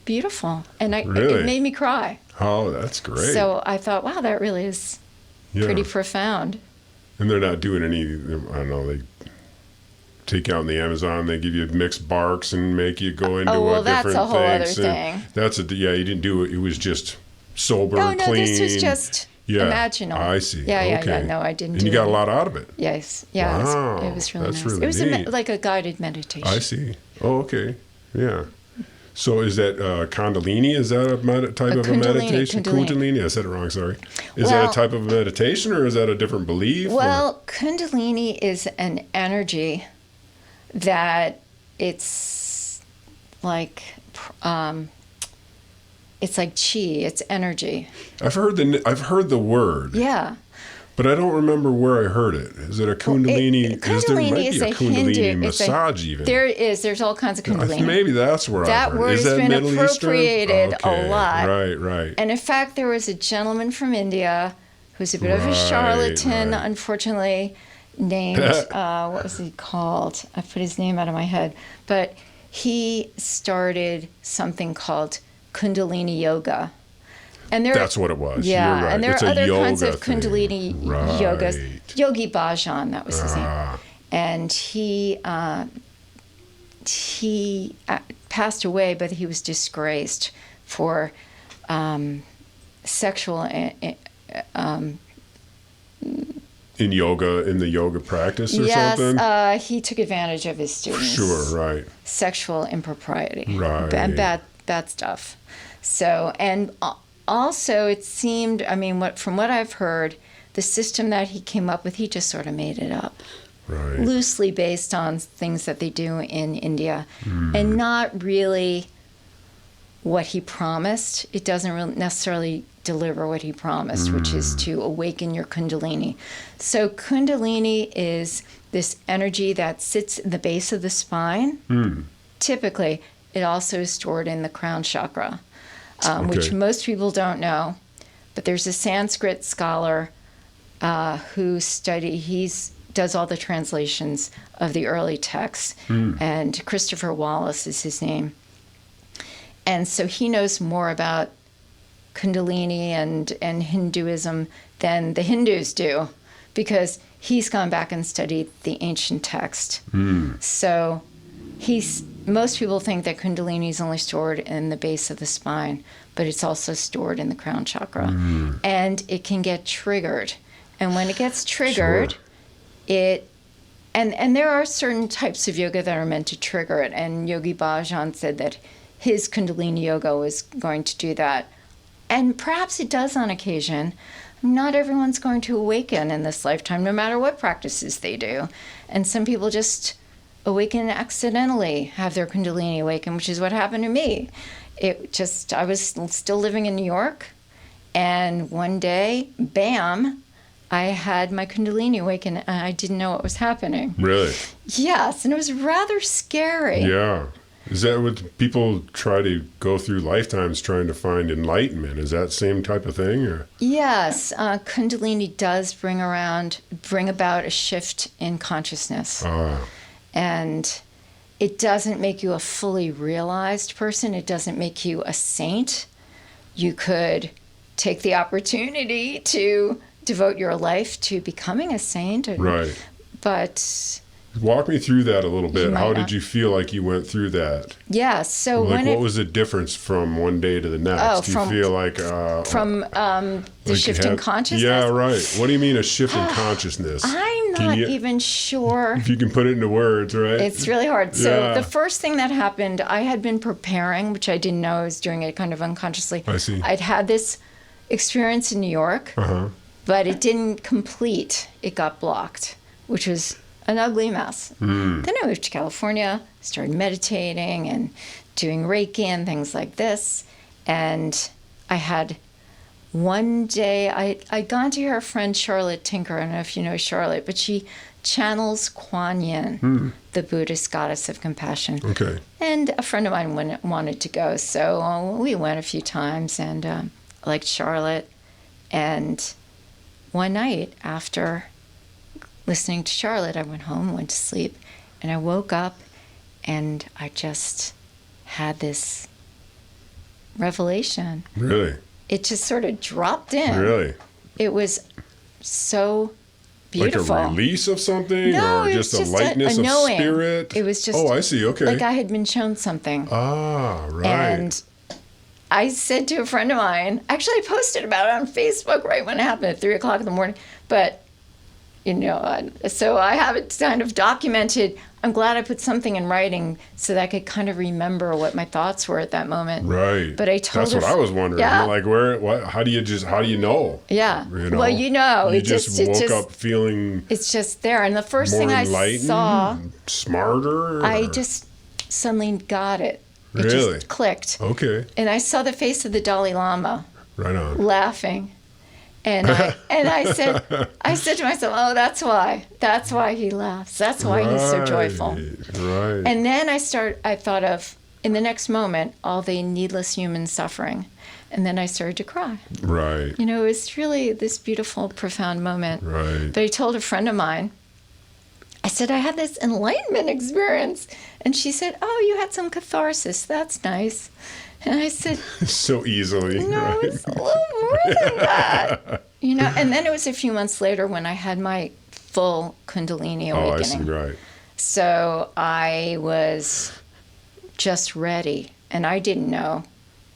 beautiful. And Really? it made me cry. Oh, that's great. So I thought, wow, that really is pretty profound. And they're not doing any. I don't know. They take out in the Amazon. They give you mixed barks and make you go into that's different a whole other things. thing. You didn't do it. It was just sober, No, clean. this was just imaginal. I see. Yeah. Okay. No, I didn't. And you got a lot out of it. Yes. Yeah. Wow. It was really That's nice. really It was neat. like a guided meditation. I see. Oh, okay. Yeah. So is that Kundalini? Is that a type of a meditation? Kundalini. I said it wrong. Sorry. Is that a type of meditation, or is that a different belief? Well, Kundalini is an energy that it's like chi. It's energy. I've heard the word. Yeah. But I don't remember where I heard it. Is it a Kundalini? Kundalini is a Kundalini Hindu massage even. There is. There's all kinds of Kundalini. Maybe that's where that I've heard. word Is has that been Middle appropriated Eastern? a lot. Right. And in fact, there was a gentleman from India who's a bit of a charlatan, unfortunately, named, what was he called? I put his name out of my head. But he started something called Kundalini yoga. And that's what it was. Yeah, You're right. and there It's are a other kinds yoga of Kundalini thing. Right. yogas. Yogi Bhajan, that was his name. And he passed away, but he was disgraced for sexual in the yoga practice or something? Yes, he took advantage of his students. Sure, right. Sexual impropriety. Right. And bad stuff. So, and also it seemed, I mean, from what I've heard, the system that he came up with, he just sort of made it up. Right. Loosely based on things that they do in India, and not really what he promised. It doesn't really necessarily deliver what he promised, which is to awaken your Kundalini. So Kundalini is this energy that sits in the base of the spine. Typically, it also is stored in the crown chakra, which most people don't know. But there's a Sanskrit scholar who does all the translations of the early texts, and Christopher Wallace is his name. And so he knows more about Kundalini and Hinduism than the Hindus do, because he's gone back and studied the ancient text. So most people think that Kundalini is only stored in the base of the spine, but it's also stored in the crown chakra. And it can get triggered. And when it gets triggered, and there are certain types of yoga that are meant to trigger it. And Yogi Bhajan said that his Kundalini yoga was going to do that. And perhaps it does on occasion. Not everyone's going to awaken in this lifetime, no matter what practices they do. And some people just awaken accidentally, have their Kundalini awaken, which is what happened to me. I was still living in New York, and one day, bam, I had my Kundalini awaken, and I didn't know what was happening. Really? Yes, and it was rather scary. Yeah. Is that what people try to go through lifetimes trying to find enlightenment? Is that same type of thing? Or? Yes, Kundalini does bring about a shift in consciousness. And it doesn't make you a fully realized person. It doesn't make you a saint. You could take the opportunity to devote your life to becoming a saint. Right. But walk me through that a little bit. How did you feel like you went through that? Yeah, so what was the difference from one day to the next? Do you feel like from the shift in consciousness? Yeah, right. What do you mean a shift in consciousness? I'm not even sure. If you can put it into words, right? It's really hard. So the first thing that happened, I had been preparing, which I didn't know I was doing it kind of unconsciously. I see. I'd had this experience in New York, but it didn't complete. It got blocked, which was an ugly mess. Then I moved to California, started meditating and doing Reiki and things like this. And I had one day, I'd gone to hear a friend, Charlotte Tinker. I don't know if you know Charlotte, but she channels Kuan Yin, the Buddhist goddess of compassion. Okay. And a friend of mine wanted to go. So we went a few times, and I liked Charlotte. And one night after listening to Charlotte, I went home, went to sleep, and I woke up, and I just had this revelation. Really? It just sort of dropped in. Really? It was so beautiful. Like a release of something? No, or it just was a lightness a of knowing. spirit? It was just... Oh, I see. Okay. Like I had been shown something. Ah, right. And I said to a friend of mine, actually I posted about it on Facebook right when it happened at 3 o'clock in the morning, but so I have it kind of documented. I'm glad I put something in writing so that I could kind of remember what my thoughts were at that moment. Right. But I told That's what I was wondering. Yeah. Like, how do you know? Yeah. You know? Well, you just woke up feeling. It's just there. And the first thing I saw, smarter. I just suddenly got it. It Really? just clicked. Okay. And I saw the face of the Dalai Lama. Right on. Laughing. And I said to myself, oh, that's why he laughs. That's why he's so joyful. Right. And then I thought of, in the next moment, all the needless human suffering. And then I started to cry. Right. It was really this beautiful, profound moment. Right. But I told a friend of mine, I said, I had this enlightenment experience. And she said, oh, you had some catharsis. That's nice. And I said, so easily. No, right? it's a little more than that. And then it was a few months later when I had my full Kundalini awakening. Oh, I see, right. So I was just ready, and I didn't know.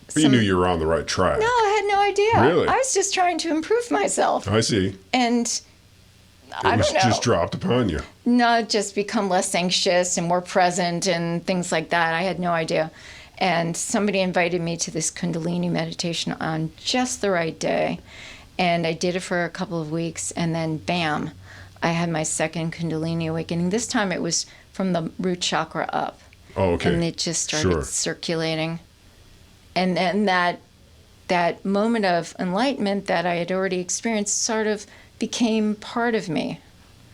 But you knew you were on the right track. No, I had no idea. Really? I was just trying to improve myself. I see. And I don't know. It just dropped upon you. No, just become less anxious and more present and things like that. I had no idea. And somebody invited me to this Kundalini meditation on just the right day. And I did it for a couple of weeks, and then bam, I had my second Kundalini awakening. This time it was from the root chakra up. Oh, okay. And it just started circulating. And then that moment of enlightenment that I had already experienced sort of became part of me.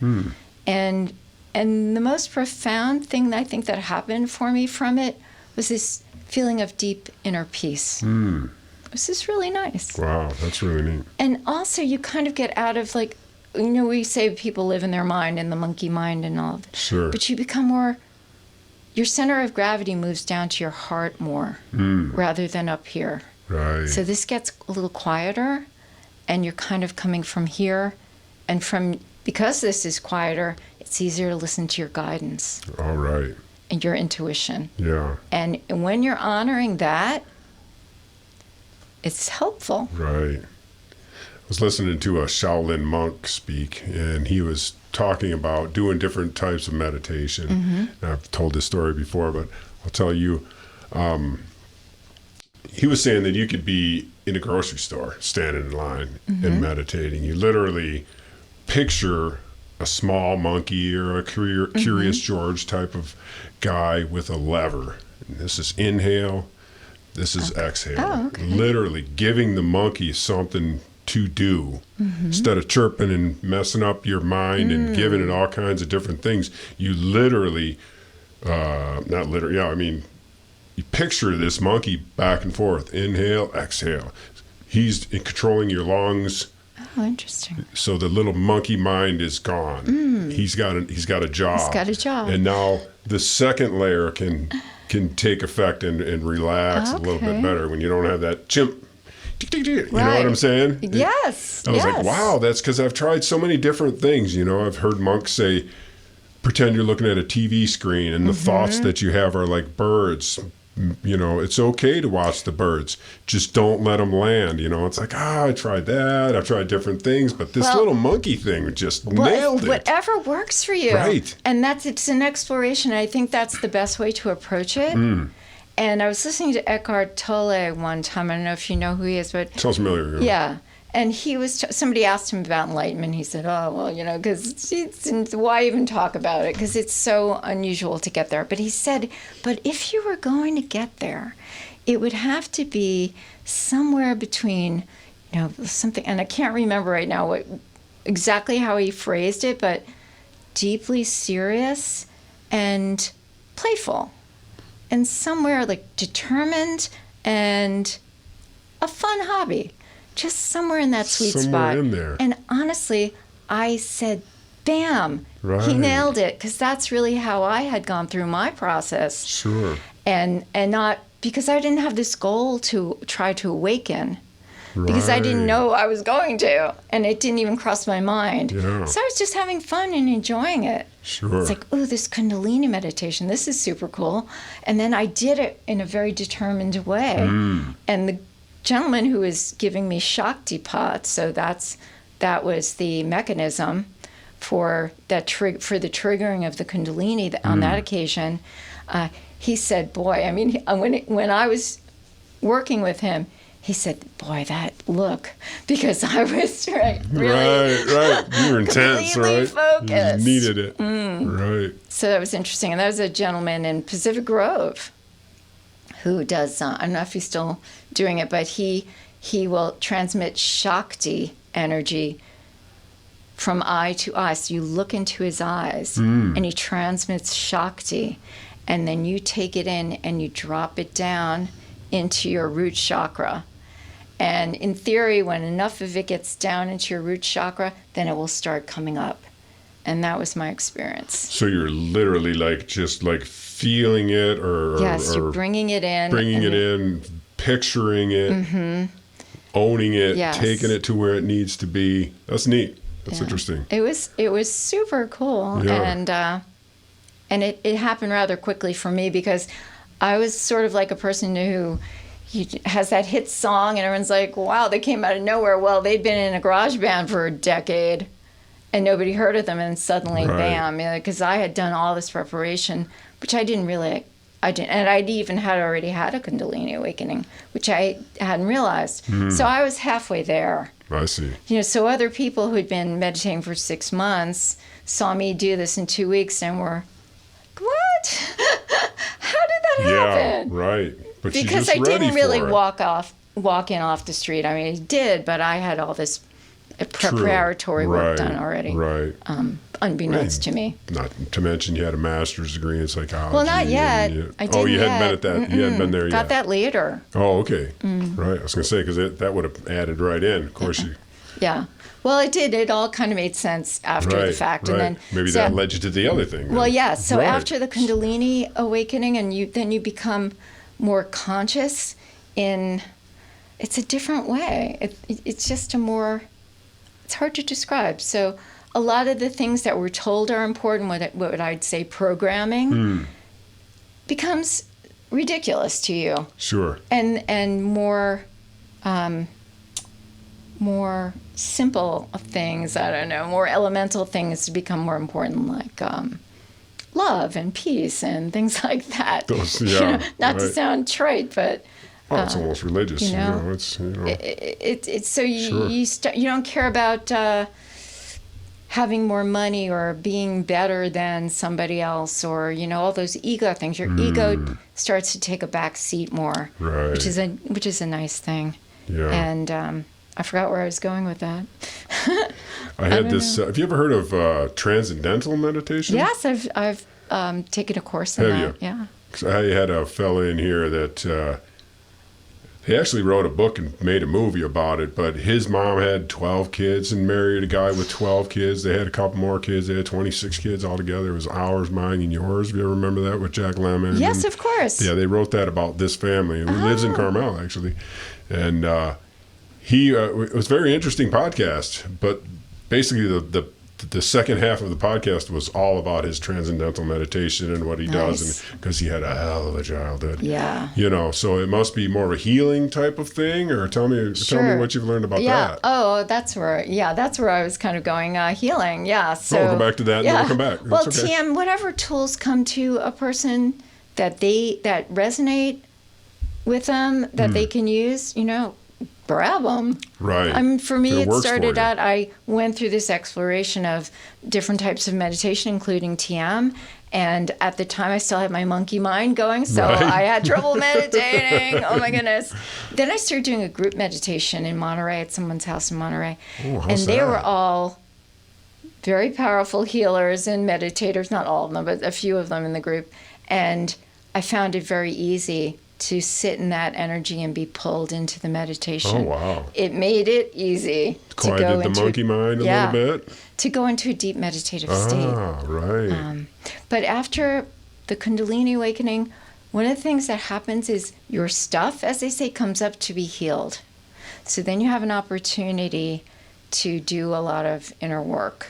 And the most profound thing that I think that happened for me from it was this feeling of deep inner peace. This is really nice. Wow, that's really neat. And also you kind of get out of, like, you know, we say people live in their mind and the monkey mind and all of that. Sure. But you become more, your center of gravity moves down to your heart more rather than up here. Right. So this gets a little quieter, and you're kind of coming from here, and because this is quieter, it's easier to listen to your guidance. All right. And your intuition. Yeah. And when you're honoring that, it's helpful. Right. I was listening to a Shaolin monk speak, and he was talking about doing different types of meditation. And I've told this story before, but I'll tell you. He was saying that you could be in a grocery store, standing in line and meditating. You literally picture a small monkey or a Curious George type of guy with a lever. And this is inhale, this is exhale. Oh, okay. Literally giving the monkey something to do. Instead of chirping and messing up your mind and giving it all kinds of different things, you literally, not literally, yeah, I mean, you picture this monkey back and forth, inhale, exhale. He's controlling your lungs. Oh, interesting. So the little monkey mind is gone. He's got a job. He's got a job. And now the second layer can take effect and relax a little bit better when you don't have that chimp. You know what I'm saying? Yes. I was like, wow, that's because I've tried so many different things. You know, I've heard monks say, pretend you're looking at a TV screen and the thoughts that you have are like birds. You know, it's okay to watch the birds. Just don't let them land. You know, it's like, I tried that. I've tried different things, but this little monkey thing just nailed it. Whatever works for you. Right. And it's an exploration. I think that's the best way to approach it. And I was listening to Eckhart Tolle one time. I don't know if you know who he is, but... Sounds familiar. Yeah. And he was, somebody asked him about enlightenment. He said, oh, well, you know, because why even talk about it? Because it's so unusual to get there. But he said, but if you were going to get there, it would have to be somewhere between, you know, something, and I can't remember right now exactly how he phrased it, but deeply serious and playful. And somewhere like determined and a fun hobby. Just somewhere in that sweet spot. Somewhere in there. And honestly, I said, bam, Right. he nailed it. Because that's really how I had gone through my process. Sure. And not, because I didn't have this goal to try to awaken. Because I didn't know I was going to. And it didn't even cross my mind. Yeah. So I was just having fun and enjoying it. Sure. It's like, oh, this Kundalini meditation, this is super cool. And then I did it in a very determined way. And the gentleman who was giving me Shakti pot, so that was the mechanism for that for the triggering of the Kundalini on that occasion. He said, boy, I mean, when I was working with him, he said, boy, that look, because I was really right. You were intense, completely right? focused. You needed it. Right. So that was interesting. And that was a gentleman in Pacific Grove who does, I don't know if he's still doing it, but he will transmit Shakti energy from eye to eye. So you look into his eyes and he transmits Shakti, and then you take it in and you drop it down into your root chakra. And in theory, when enough of it gets down into your root chakra, then it will start coming up. And that was my experience. So you're literally just feeling it or... Yes, or you're bringing it in. Picturing it, owning it, taking it to where it needs to be. That's neat. That's interesting. It was super cool. Yeah. And it happened rather quickly for me because I was sort of like a person who has that hit song and everyone's like, wow, they came out of nowhere. Well, they'd been in a garage band for a decade and nobody heard of them, and suddenly, bam, because I had done all this preparation, which I I didn't, and I'd even already had a Kundalini awakening, which I hadn't realized. So I was halfway there. I see. So other people who'd been meditating for 6 months saw me do this in 2 weeks and were, what? How did that happen? Yeah, right. But because I didn't really walk in off the street. I mean, I did, but I had all this preparatory work done already. Right. Unbeknownst to me. Not to mention you had a master's degree in psychology. Well, not yet. You hadn't been at that. You hadn't been there yet. Got that later. Oh, okay. Right. I was going to say, because that would have added right in. Of course you. Yeah. Well, it did. It all kind of made sense after the fact. Right. And then maybe that led you to the other thing. Well, yeah. So after the Kundalini awakening, and you become more conscious it's a different way. It's just it's hard to describe. So a lot of the things that we're told are important, what I'd say programming, becomes ridiculous to you. Sure. And more simple things, I don't know, more elemental things to become more important, like love and peace and things like that. Those, not to sound trite, but it's almost religious. It's so you don't care about having more money or being better than somebody else, or all those ego things. Your ego starts to take a back seat more, right? Which is a nice thing. Yeah. And I forgot where I was going with that. I had this. Have you ever heard of transcendental meditation? Yes, I've taken a course in that. Have you? Yeah. 'Cause I had a fella in here that he actually wrote a book and made a movie about it. But his mom had 12 kids and married a guy with 12 kids. They had a couple more kids. They had 26 kids altogether. It was Ours, Mine, and Yours. If you ever remember that with Jack Lemmon. Yes, of course. Yeah, they wrote that about this family. He lives in Carmel, actually. And it was a very interesting podcast. But basically, the second half of the podcast was all about his transcendental meditation and what he does, and because he had a hell of a childhood. Yeah. So it must be more of a healing type of thing, or tell me what you've learned about that. Oh, that's where I was kind of going, healing. Yeah. So we'll come back to that and then we'll come back. Well, okay. TM, whatever tools come to a person that resonate with them, that they can use, grab them. Right. I mean, for me, it started out, I went through this exploration of different types of meditation, including TM. And at the time, I still had my monkey mind going, so I had trouble meditating. Oh, my goodness. Then I started doing a group meditation in Monterey, at someone's house in Monterey. Oh, and they were all very powerful healers and meditators, not all of them, but a few of them in the group. And I found it very easy to sit in that energy and be pulled into the meditation. Oh, wow. It made it easy to go into the monkey mind a little bit? To go into a deep meditative state. Ah, right. But after the Kundalini awakening, one of the things that happens is your stuff, as they say, comes up to be healed. So then you have an opportunity to do a lot of inner work.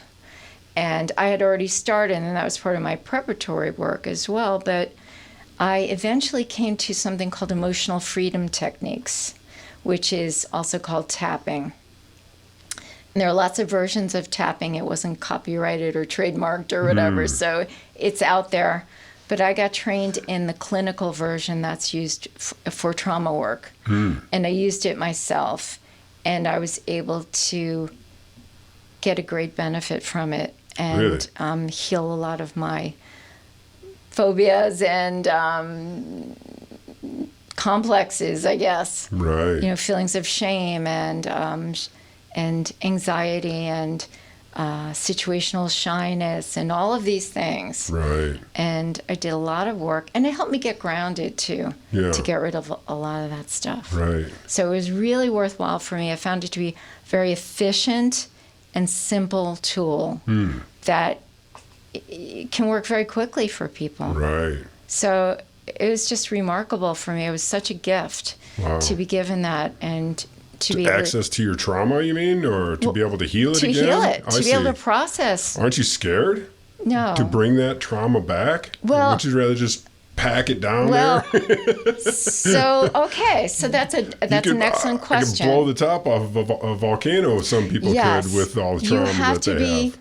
And I had already started, and that was part of my preparatory work as well, but I eventually came to something called emotional freedom techniques, which is also called tapping. And there are lots of versions of tapping. It wasn't copyrighted or trademarked or whatever, so it's out there. But I got trained in the clinical version that's used for trauma work. And I used it myself, and I was able to get a great benefit from it and heal a lot of my phobias and complexes, I guess. Right. Feelings of shame and anxiety and situational shyness and all of these things. Right. And I did a lot of work, and it helped me get grounded too, to get rid of a lot of that stuff. Right. So it was really worthwhile for me. I found it to be a very efficient and simple tool that it can work very quickly for people. Right. So it was just remarkable for me. It was such a gift to be given that and to be access to your trauma, you mean, or to be able to heal it again? To heal it, to be able to process. Aren't you scared? No. To bring that trauma back? Well, wouldn't you rather just pack it down there? So that's an excellent question. I could blow the top off of a volcano. Some people could with all the trauma that they have. You have to be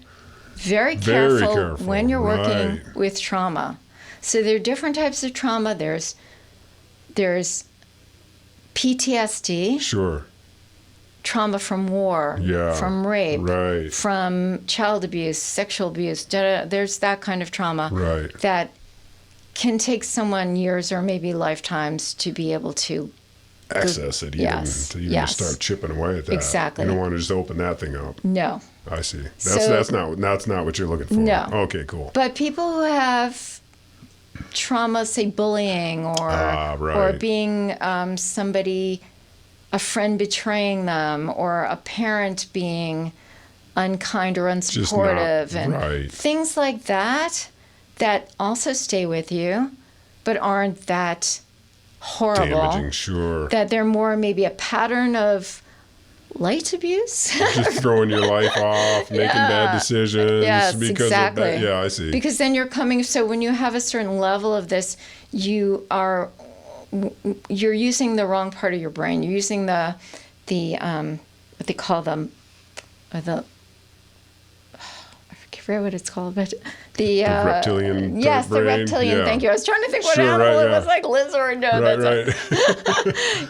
very careful when you're working with trauma. So there are different types of trauma. There's PTSD. Sure. Trauma from war, from rape, right. from child abuse, sexual abuse. There's that kind of trauma right. that can take someone years or maybe lifetimes to be able to access it, even to start chipping away at that. Exactly. You don't want to just open that thing up. No. I see. That's not what you're looking for. No. Okay, cool. But people who have trauma, say bullying or being somebody, a friend betraying them, or a parent being unkind or unsupportive, and things like that also stay with you, but aren't that horrible. Damaging, sure. That they're more maybe a pattern of light abuse. Just throwing your life off, making bad decisions. Yes, because exactly. Of that. Yeah, I see. Because then you're coming, so when you have a certain level of this, you're using the wrong part of your brain. You're using the what they call them, I forget what it's called, but the reptilian. Yes, brain. The reptilian. Yeah. Thank you. I was trying to think what animal it was, like lizard. No, right.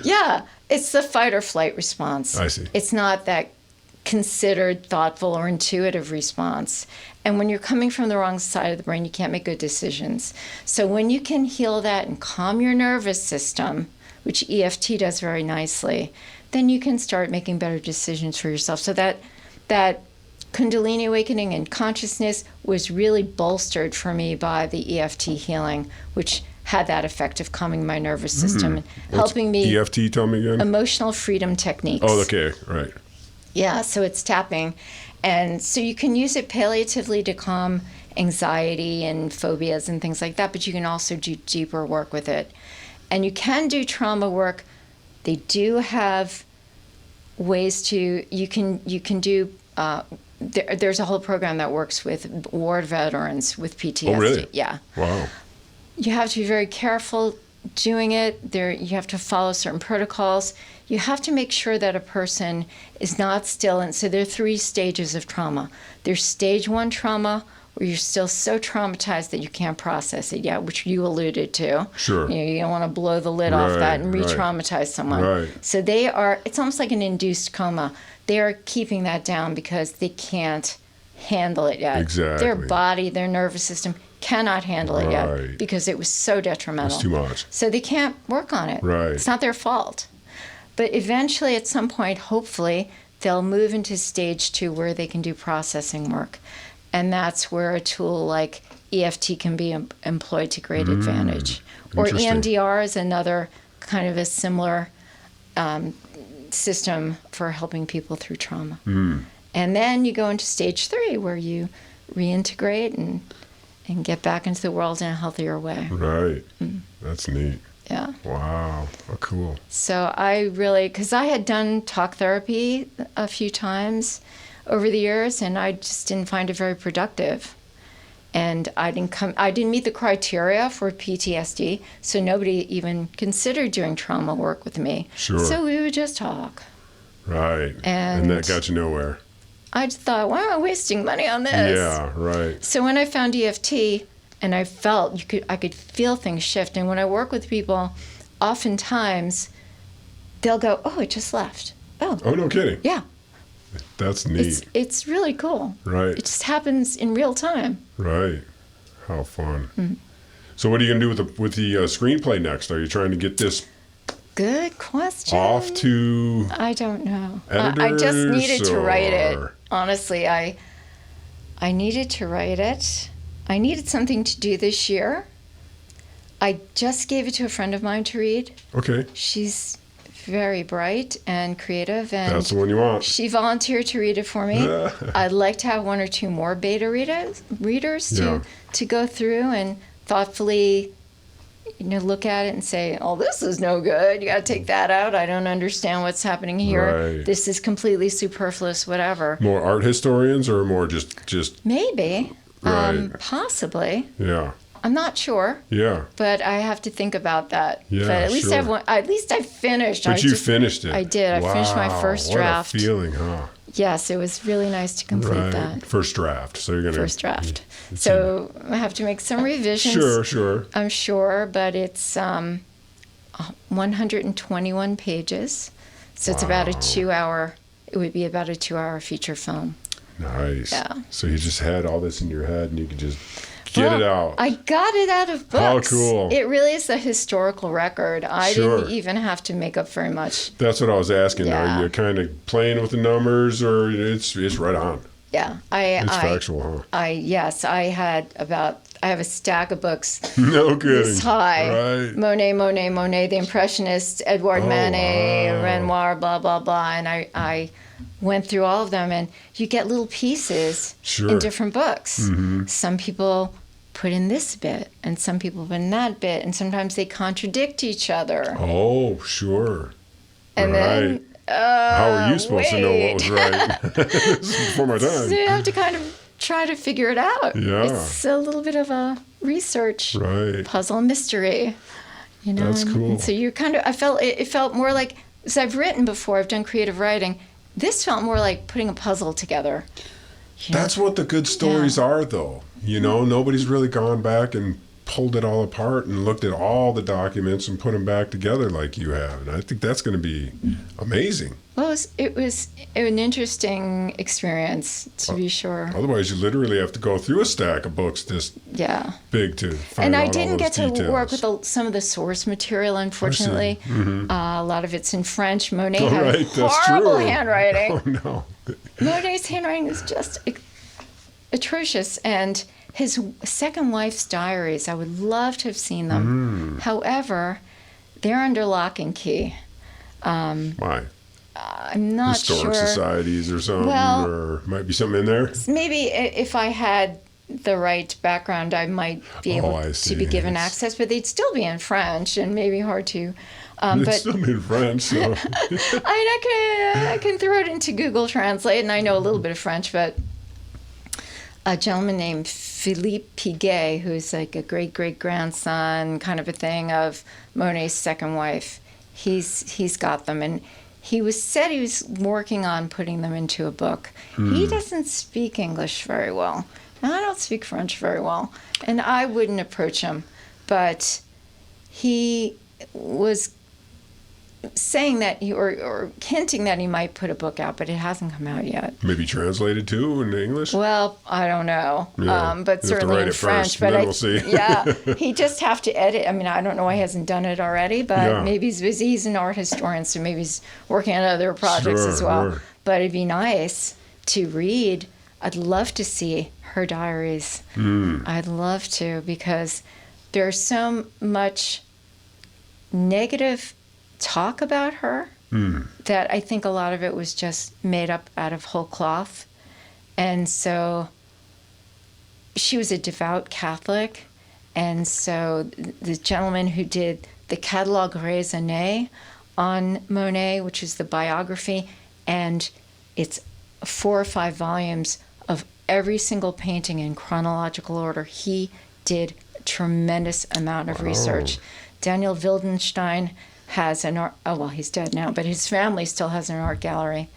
Yeah, it's the fight or flight response. I see. It's not that considered, thoughtful, or intuitive response. And when you're coming from the wrong side of the brain, you can't make good decisions. So when you can heal that and calm your nervous system, which EFT does very nicely, then you can start making better decisions for yourself. So that Kundalini awakening and consciousness was really bolstered for me by the EFT healing, which had that effect of calming my nervous system and helping me. EFT, tell me again. Emotional freedom techniques. Oh, okay, right. Yeah, so it's tapping. And so you can use it palliatively to calm anxiety and phobias and things like that, but you can also do deeper work with it. And you can do trauma work. They do have ways to, you can do, there's a whole program that works with war veterans with PTSD. Oh, really? Yeah. Wow. You have to be very careful doing it. You have to follow certain protocols. You have to make sure that a person is not still. And so there are 3 stages of trauma. There's stage 1 trauma, where you're still so traumatized that you can't process it yet, which you alluded to. Sure. You don't want to blow the lid off that and re-traumatize someone. Right. So it's almost like an induced coma. They are keeping that down because they can't handle it yet. Exactly. Their body, their nervous system cannot handle it yet because it was so detrimental. It's too much. So they can't work on it. Right. It's not their fault. But eventually, at some point, hopefully, they'll move into stage 2 where they can do processing work. And that's where a tool like EFT can be employed to great advantage. Or EMDR is another kind of a similar system for helping people through trauma. And then you go into stage 3 where you reintegrate and get back into the world in a healthier way. Right. That's neat. Yeah. Wow. Oh, cool. So because I had done talk therapy a few times over the years, and I just didn't find it very productive. And I didn't meet the criteria for PTSD, so nobody even considered doing trauma work with me. Sure. So we would just talk. Right. And that got you nowhere. I just thought, why am I wasting money on this? Yeah, right. So when I found EFT, and I felt I could feel things shift. And when I work with people, oftentimes they'll go, "Oh, it just left." Oh, no kidding. Yeah. That's neat. It's really cool. Right. It just happens in real time. Right. How fun. So what are you going to do with the screenplay next? Are you trying to get this Good question. off to I don't know. editors? I just needed to write it. Honestly, I needed to write it. I needed something to do this year. I just gave it to a friend of mine to read. Okay. She's very bright and creative, and that's the one you want. She volunteered to read it for me. I'd like to have 1 or 2 more beta readers to go through and thoughtfully, look at it and say, "Oh, this is no good. You got to take that out. I don't understand what's happening here. Right. This is completely superfluous. Whatever." More art historians or more just maybe, right. Possibly. Yeah. I'm not sure. Yeah. But I have to think about that. Yeah, but at least I finished. But you finished it. I did. I finished my first draft. What a feeling, huh? Yes, it was really nice to complete that. First draft. So you're going to... First draft. So I have to make some revisions. Sure. I'm sure, but it's 121 pages. So it's about a 2-hour, it would be about a 2-hour feature film. Nice. Yeah. So you just had all this in your head and you could just get it out. I got it out of books. How cool. It really is a historical record. I didn't even have to make up very much. That's what I was asking. Yeah. Are you kind of playing with the numbers or it's right on? Yeah. It's factual, huh? Yes, I have a stack of books. No kidding. This high. Right. Monet, the Impressionists, Edouard Manet, Renoir, blah, blah, blah. And I went through all of them, and you get little pieces in different books. Mm-hmm. Some people put in this bit, and some people put in that bit, and sometimes they contradict each other. Oh, sure. And then... how are you supposed to know what was right? This is before my time. So you have to kind of try to figure it out. Yeah. It's a little bit of a research puzzle mystery. That's cool. And so you kind of, it felt more like, as I've written before, I've done creative writing, this felt more like putting a puzzle together. That's what the good stories are, though. Nobody's really gone back and pulled it all apart and looked at all the documents and put them back together like you have. And I think that's going to be amazing. Well, it was an interesting experience, to be sure. Otherwise, you literally have to go through a stack of books this big to find out all those details. And I didn't get to work with some of the source material, unfortunately. Mm-hmm. A lot of it's in French. Monet had horrible handwriting. Oh, no. Monet's handwriting is just atrocious. And his second wife's diaries, I would love to have seen them. However, they're under lock and key. Why? I'm not sure. Historic societies or something, or might be something in there? Maybe if I had the right background, I might be able to be given access, but they'd still be in French and maybe hard to... They'd still be in French, so... I can throw it into Google Translate, and I know a little bit of French, but... A gentleman named Philippe Piguet, who's like a great-great-grandson kind of a thing of Monet's second wife, he's got them. And he said he was working on putting them into a book. He doesn't speak English very well. And I don't speak French very well. And I wouldn't approach him. But he was saying that or hinting that he might put a book out, but it hasn't come out yet. Maybe translated too in English? Well, I don't know, yeah. But certainly in French. But we'll see. He just have to edit. I mean, I don't know why he hasn't done it already, but maybe he's busy. He's an art historian, so maybe he's working on other projects as well. Sure. But it'd be nice to read. I'd love to see her diaries. I'd love to, because there's so much negative talk about her that I think a lot of it was just made up out of whole cloth. And so she was a devout Catholic, and so the gentleman who did the Catalogue raisonné on Monet, which is the biography, and it's 4 or 5 volumes of every single painting in chronological order. He did a tremendous amount of research. Daniel Wildenstein has an art, he's dead now, but his family still has an art gallery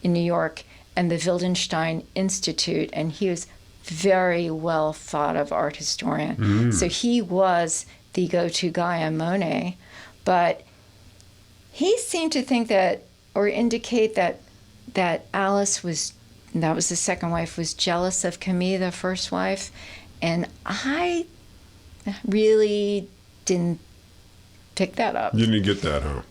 in New York, and the Wildenstein Institute, and he was very well thought of art historian. So he was the go-to guy on Monet, but he seemed to think that, or indicate that Alice was, that was the second wife, was jealous of Camille, the first wife, and I really didn't pick that up. You didn't get that, huh?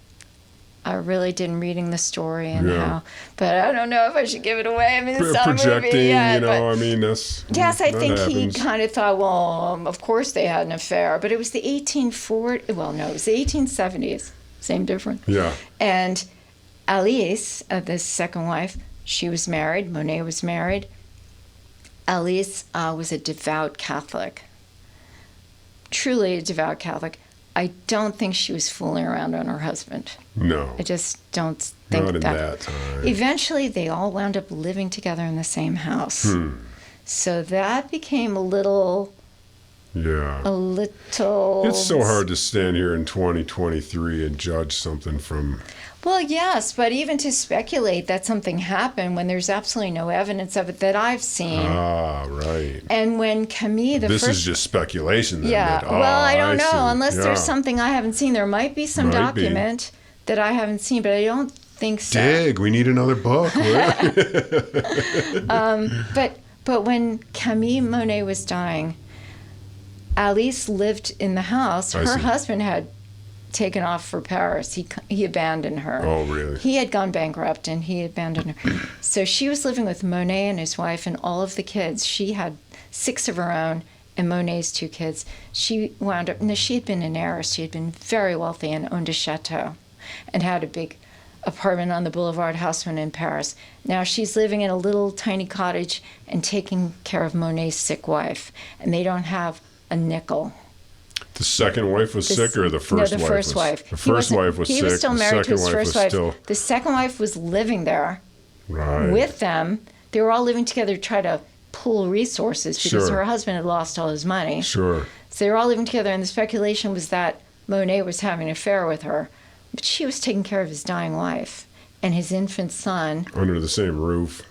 I really didn't, reading the story and how, but I don't know if I should give it away. I mean, it's not a movie yet, I mean, that's... Yes, I think happens. He kind of thought, well, of course they had an affair, but it was the 1840s, it was the 1870s, same difference. Yeah. And Alice, the second wife, she was married, Monet was married. Alice was a devout Catholic, truly a devout Catholic. I don't think she was fooling around on her husband. No. I just don't think Not in that time. Eventually, they all wound up living together in the same house. So that became a little Yeah. a little... It's so hard to stand here in 2023 and judge something from... Well, yes, but even to speculate that something happened when there's absolutely no evidence of it that I've seen. Ah, right. And when Camille, This is just speculation then. Yeah, that, well, I don't know. see. Unless there's something I haven't seen. There might be some document that I haven't seen, but I don't think so. Dig, we need another book. But when Camille Monet was dying, Alice lived in the house. Her husband had taken off for Paris. He abandoned her. Oh, really? He had gone bankrupt and he abandoned her. So she was living with Monet and his wife and all of the kids. She had 6 of her own and Monet's 2 kids. She wound up, she had been an heiress. She had been very wealthy and owned a chateau and had a big apartment on the Boulevard Haussmann in Paris. Now she's living in a little tiny cottage and taking care of Monet's sick wife. And they don't have a nickel. The second wife was sick, or the first wife? No, the first wife. The first wife was sick. He was still married to his first wife. Still... The second wife was living there right. with them. They were all living together to try to pool resources because her husband had lost all his money. Sure. So they were all living together, and the speculation was that Monet was having an affair with her. But she was taking care of his dying wife and his infant son. Under the same roof.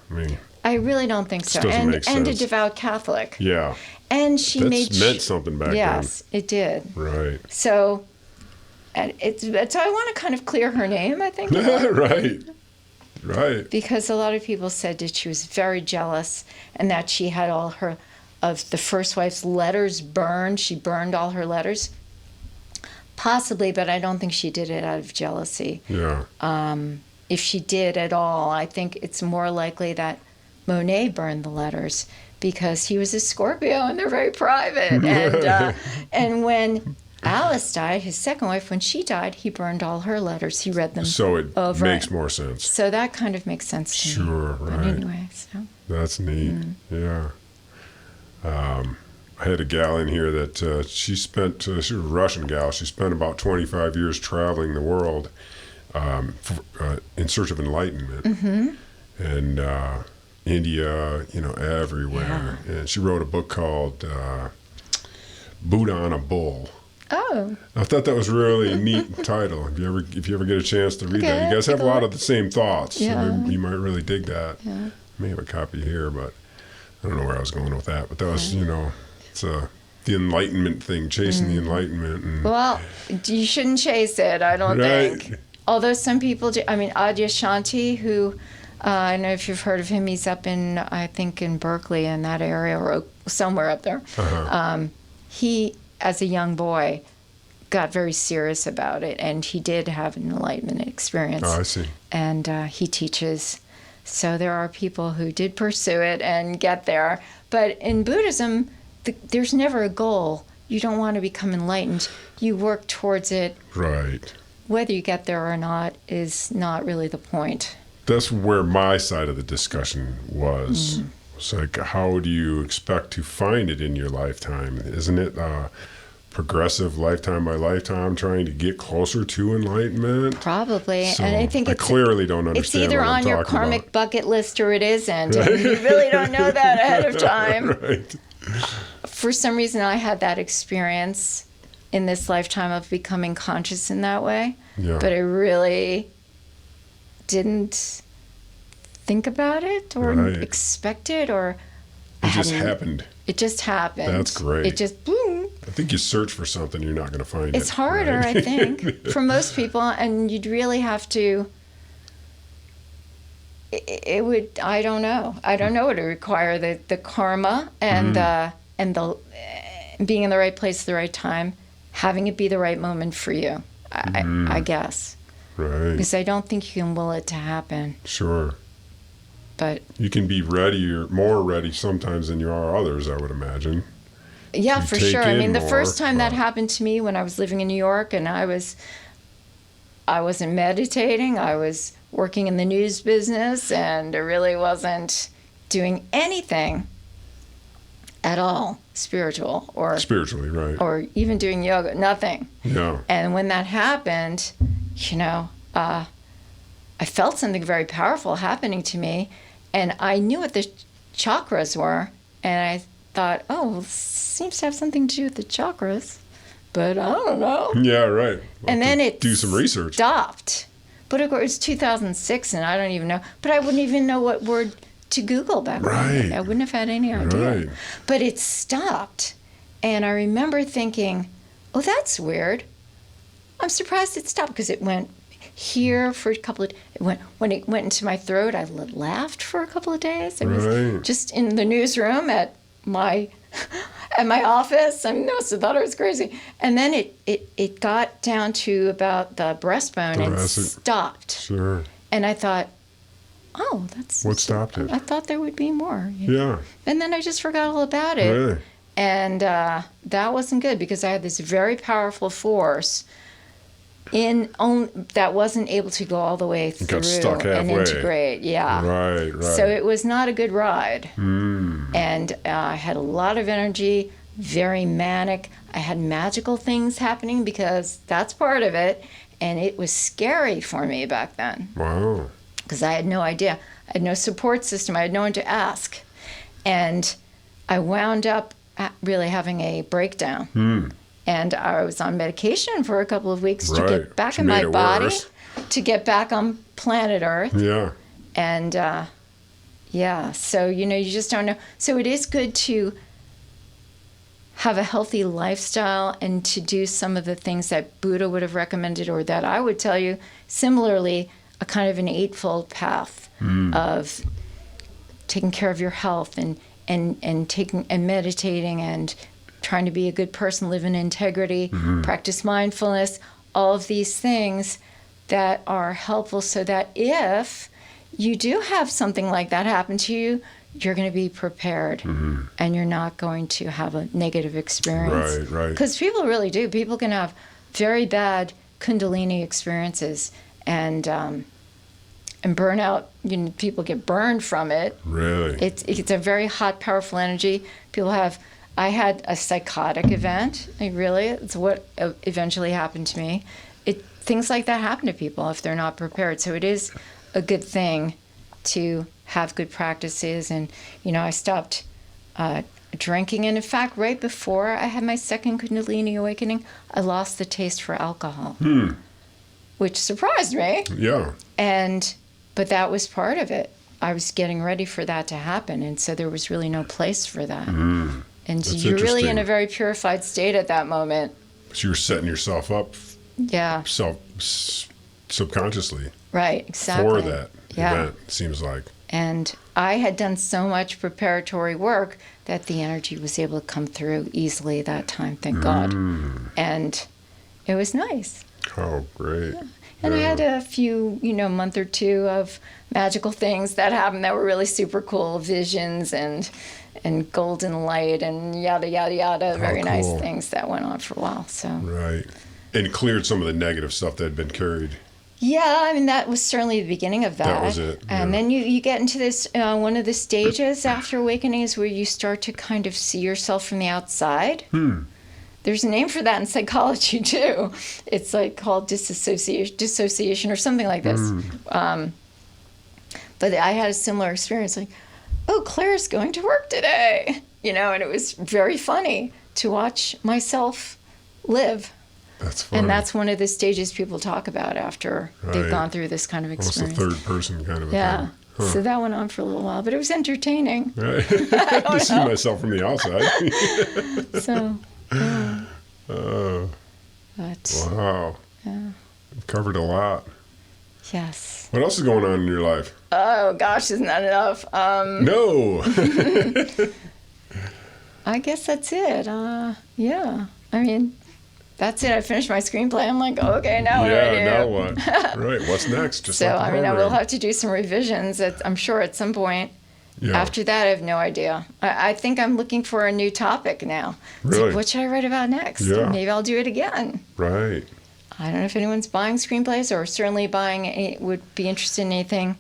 I really don't think so. Doesn't make sense. And a devout Catholic. Yeah. And she meant something back then. Yes, it did. Right. So, so I want to kind of clear her name, I think. Right. Right. Because a lot of people said that she was very jealous and that she had all of the first wife's letters burned. She burned all her letters. Possibly, but I don't think she did it out of jealousy. Yeah. If she did at all, I think it's more likely that Monet burned the letters because he was a Scorpio and they're very private. And when Alice died, his second wife, when she died, he burned all her letters. He read them so it over. Makes more sense. So that kind of makes sense to me. Sure, right. But anyway, so. That's neat. Yeah. I had a gal in here that she was a Russian gal. She spent about 25 years traveling the world in search of enlightenment. Mm-hmm. And India, everywhere. Yeah. And she wrote a book called Buddha on a Bull. Oh. I thought that was really a neat title. If you ever get a chance to read that. You guys have a lot of the same thoughts. Yeah. So you might really dig that. Yeah. I may have a copy here, but I don't know where I was going with that. But that was, it's the Enlightenment thing, chasing the Enlightenment. And, well, you shouldn't chase it, I don't think. Although some people do. I mean, Adyashanti, who... I don't know if you've heard of him. He's up in, I think, in Berkeley, in that area, or somewhere up there. Uh-huh. He, as a young boy, got very serious about it, and he did have an enlightenment experience. Oh, I see. And he teaches. So there are people who did pursue it and get there. But in Buddhism, there's never a goal. You don't want to become enlightened. You work towards it. Right. Whether you get there or not is not really the point. That's where my side of the discussion was. It's like, how do you expect to find it in your lifetime? Isn't it progressive, lifetime by lifetime, trying to get closer to enlightenment? Probably. So and I think I clearly don't understand. It's either on your karmic bucket list or it isn't. And you really don't know that ahead of time. Right. For some reason, I had that experience in this lifetime of becoming conscious in that way. Yeah. But I really didn't think about it or expect it, or it just happened. It just happened. That's great. It just boom. I think you search for something, you're not going to find it. It's harder, right? I think, for most people, and you'd really have to. It would. I don't know. I don't know what it would require. The karma and the being in the right place at the right time, having it be the right moment for you. I guess. Right. Because I don't think you can will it to happen. Sure. But you can be ready or more ready sometimes than you are others, I would imagine. Yeah, for sure. I mean, the first time that happened to me when I was living in New York and I wasn't meditating, I was working in the news business, and I really wasn't doing anything at all spiritually, right. Or even doing yoga, nothing. Yeah. And when that happened, I felt something very powerful happening to me, and I knew what the chakras were, and thought, oh, this seems to have something to do with the chakras, but I don't know. Yeah, right. And then it do some research. Stopped. But of course, it's 2006, and I don't even know. But I wouldn't even know what word to Google back then. I wouldn't have had any idea. Right. But it stopped. And I remember thinking, oh, that's weird. I'm surprised it stopped, because it went here for a couple of, when it went into my throat, I laughed for a couple of days. It was just in the newsroom at my office. I must have thought I was crazy. And then it got down to about the breastbone and stopped. Sure. And I thought, oh, that's... What stopped it? I thought there would be more. Yeah. And then I just forgot all about it. Really? And that wasn't good, because I had this very powerful force that wasn't able to go all the way through and integrate. Yeah. Right. So it was not a good ride. And I had a lot of energy, very manic. I had magical things happening, because that's part of it. And it was scary for me back then. Wow. Because I had no idea. I had no support system. I had no one to ask. And I wound up really having a breakdown. And I was on medication for a couple of weeks to get back in my body, to get back on planet Earth. Yeah. And so, you just don't know. So it is good to have a healthy lifestyle and to do some of the things that Buddha would have recommended, or that I would tell you. Similarly, a kind of an eightfold path of taking care of your health and taking and meditating and trying to be a good person, live in integrity, practice mindfulness, all of these things that are helpful, so that if you do have something like that happen to you, you're going to be prepared and you're not going to have a negative experience. Right. Because people really do. People can have very bad Kundalini experiences and burnout. People get burned from it. Really? It's a very hot, powerful energy. I had a psychotic event. It's what eventually happened to me. Things like that happen to people if they're not prepared. So it is a good thing to have good practices. And, I stopped drinking. And in fact, right before I had my second Kundalini awakening, I lost the taste for alcohol, which surprised me. Yeah. But that was part of it. I was getting ready for that to happen. And so there was really no place for that. And That's you're really in a very purified state at that moment. So you're setting yourself up subconsciously. Right, exactly. For that event, it seems like. And I had done so much preparatory work that the energy was able to come through easily that time, thank God. And it was nice. Oh, great. Yeah. And I had a few, month or two of magical things that happened that were really super cool, visions and golden light and yada, yada, yada, very nice things that went on for a while. So. Right. And cleared some of the negative stuff that had been carried. Yeah, that was certainly the beginning of that. That was it. And then you get into this, one of the stages after awakening is where you start to kind of see yourself from the outside. There's a name for that in psychology, too. It's called dissociation or something like this. But I had a similar experience, oh, Claire's going to work today, and it was very funny to watch myself live. That's funny. And that's one of the stages people talk about after they've gone through this kind of experience. Almost a third person kind of a thing. Yeah. So that went on for a little while, but it was entertaining. Right. To see myself from the outside. So, wow. Yeah. You've covered a lot. Yes. What else is going on in your life? Oh, gosh, isn't that enough? No. I guess that's it. Yeah. That's it. I finished my screenplay. I'm like, okay, now what do I do? Yeah, now what? Right, what's next? So, I will have to do some revisions, I'm sure, at some point. Yeah. After that, I have no idea. I think I'm looking for a new topic now. Really? What should I write about next? Yeah. Maybe I'll do it again. Right. I don't know if anyone's buying screenplays or certainly would be interested in anything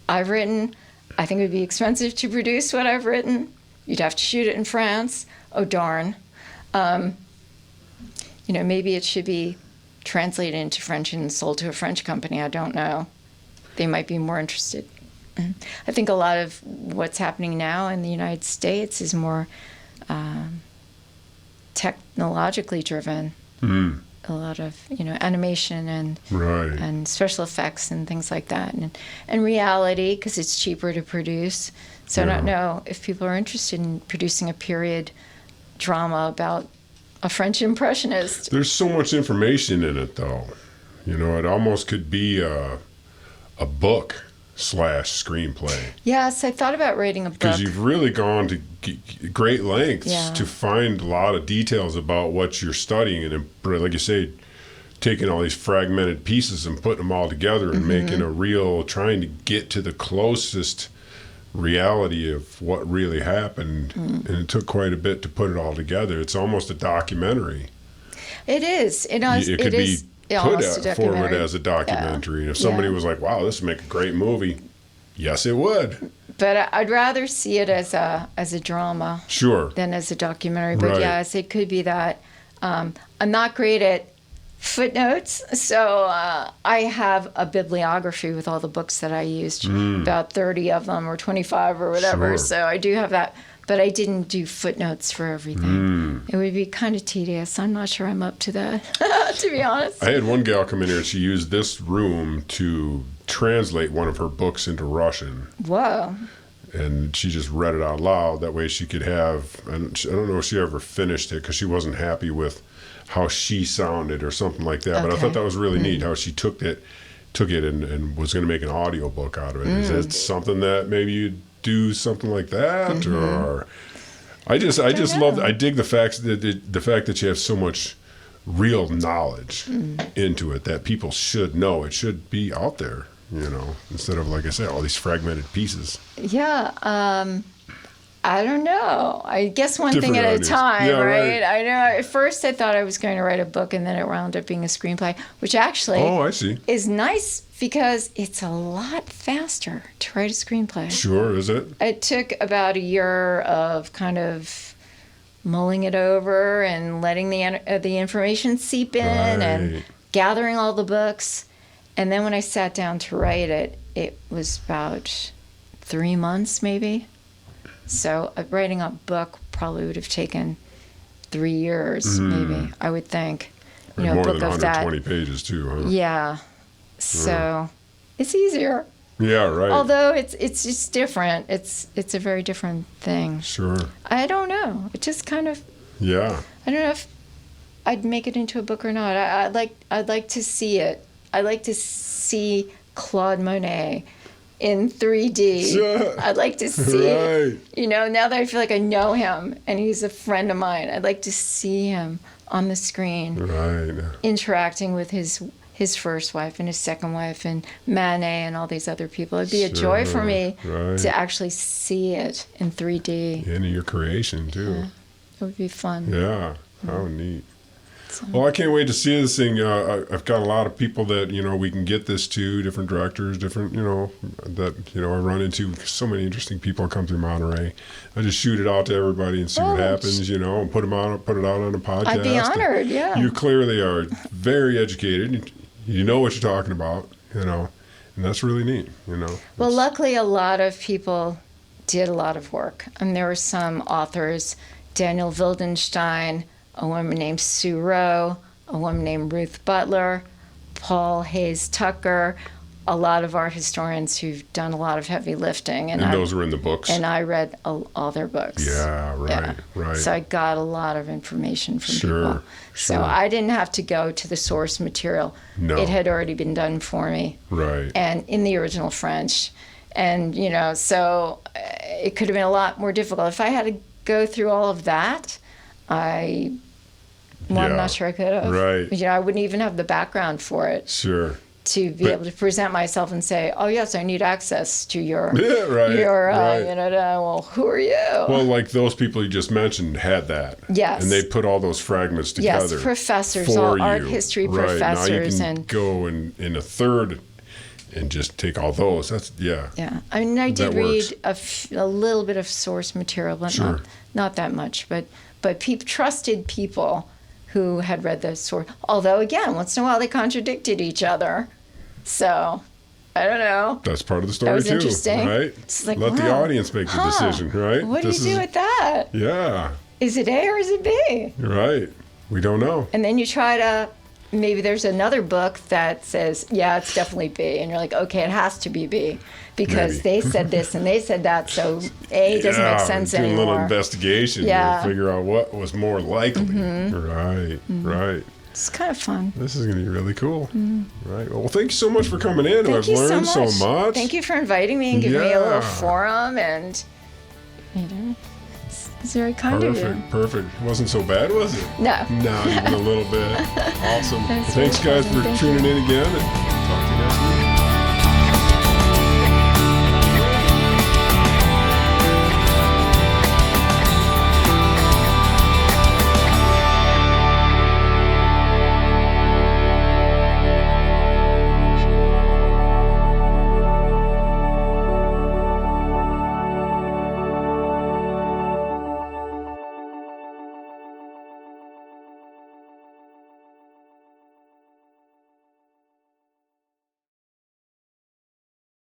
I've written. I think it would be expensive to produce what I've written. You'd have to shoot it in France. Oh, darn. Maybe it should be translated into French and sold to a French company. I don't know. They might be more interested. I think a lot of what's happening now in the United States is more technologically driven. A lot of animation and special effects and things like that, and reality, because it's cheaper to produce. So I don't know if people are interested in producing a period drama about a French impressionist. There's so much information in it, though. It almost could be a book / screenplay. Yes, I thought about writing a book. Because you've really gone to great lengths to find a lot of details about what you're studying. And like you say, taking all these fragmented pieces and putting them all together and making trying to get to the closest reality of what really happened. And it took quite a bit to put it all together. It's almost a documentary. It is. It could be put forward as a documentary. And if somebody was like, wow, this would make a great movie, yes, it would. But I'd rather see it as a drama than as a documentary. But yes, it could be that. I'm not great at footnotes, so I have a bibliography with all the books that I used, about 30 of them or 25 or whatever. So I do have that. But I didn't do footnotes for everything. It would be kind of tedious. I'm not sure I'm up to that, to be honest. I had one gal come in here and she used this room to translate one of her books into Russian. Whoa. And she just read it out loud. That way she could have, and I don't know if she ever finished it because she wasn't happy with how she sounded or something like that. But I thought that was really neat how she took it and was going to make an audio book out of it. Is that something that maybe you'd do something like that? Or I just love, I dig the fact that you have so much real knowledge into it that people should know. It should be out there, instead of, like I said, all these fragmented pieces. I don't know. I guess one thing at a time, right? I know. At first, I thought I was going to write a book, and then it wound up being a screenplay, which actually is nice because it's a lot faster to write a screenplay. Sure, is it? It took about a year of kind of mulling it over and letting the information seep in and gathering all the books. And then when I sat down to write it, it was about 3 months maybe. So writing a book probably would have taken 3 years, maybe, I would think. More than 120 pages, too, huh? Yeah. So it's easier. Yeah, right. Although it's just different. It's a very different thing. Sure. I don't know. It just kind of. Yeah. I don't know if I'd make it into a book or not. I'd like to see it. I'd like to see Claude Monet in 3D. Sure. I'd like to see it. Now that I feel like I know him and he's a friend of mine, I'd like to see him on the screen. Right. Interacting with his first wife and his second wife and Manet and all these other people. It'd be a joy for me to actually see it in 3D. And your creation, too. Yeah. It would be fun. Yeah. How neat. Well, I can't wait to see this thing. I've got a lot of people that, we can get this to, different directors, different, that, I run into so many interesting people come through Monterey. I just shoot it out to everybody and see what happens, and put it out on a podcast. I'd be honored, yeah. You clearly are very educated. You know what you're talking about, and that's really neat, Well, luckily, a lot of people did a lot of work. And there were some authors, Daniel Wildenstein, a woman named Sue Rowe, a woman named Ruth Butler, Paul Hayes Tucker, a lot of art historians who've done a lot of heavy lifting. And those were in the books? And I read all their books. Yeah, right. So I got a lot of information from people. So I didn't have to go to the source material. No. It had already been done for me. Right. And in the original French. And, so it could have been a lot more difficult. If I had to go through all of that, I'm not sure I could have. Right. I wouldn't even have the background for it. Sure. To be able to present myself and say, oh, yes, I need access to your, right. Well, who are you? Well, like those people you just mentioned had that. Yes. And they put all those fragments together. Yes, professors, all art history professors. Now you can go in a third and just take all those. That's, Yeah. I mean, I did read a little bit of source material, but not that much. But trusted people who had read the source. Although, again, once in a while they contradicted each other. So, I don't know. That's part of the story That was too, interesting. right? It's like, Let the wow. audience make the decision, right? What do you do with that? Yeah, Is it A or is it B? you're right. We don't know. And then you try to, maybe there's another book that says, yeah, it's definitely B. And you're like, okay, it has to be B because Maybe. they said this and they said that. So A doesn't make sense do a little anymore. investigation Yeah. to figure out what was more likely. Right, right. It's kind of fun. This is going to be really cool. Right. Well, thank you so much for coming in. Thank I've you learned so so much. Thank you for inviting me and giving me a little Yeah. forum. And, you know, it's very kind of you. Perfect, perfect. Wasn't so bad, was it? No. Not even a little bit. Awesome. That's Thanks, very guys, pleasant. for Thank tuning in again.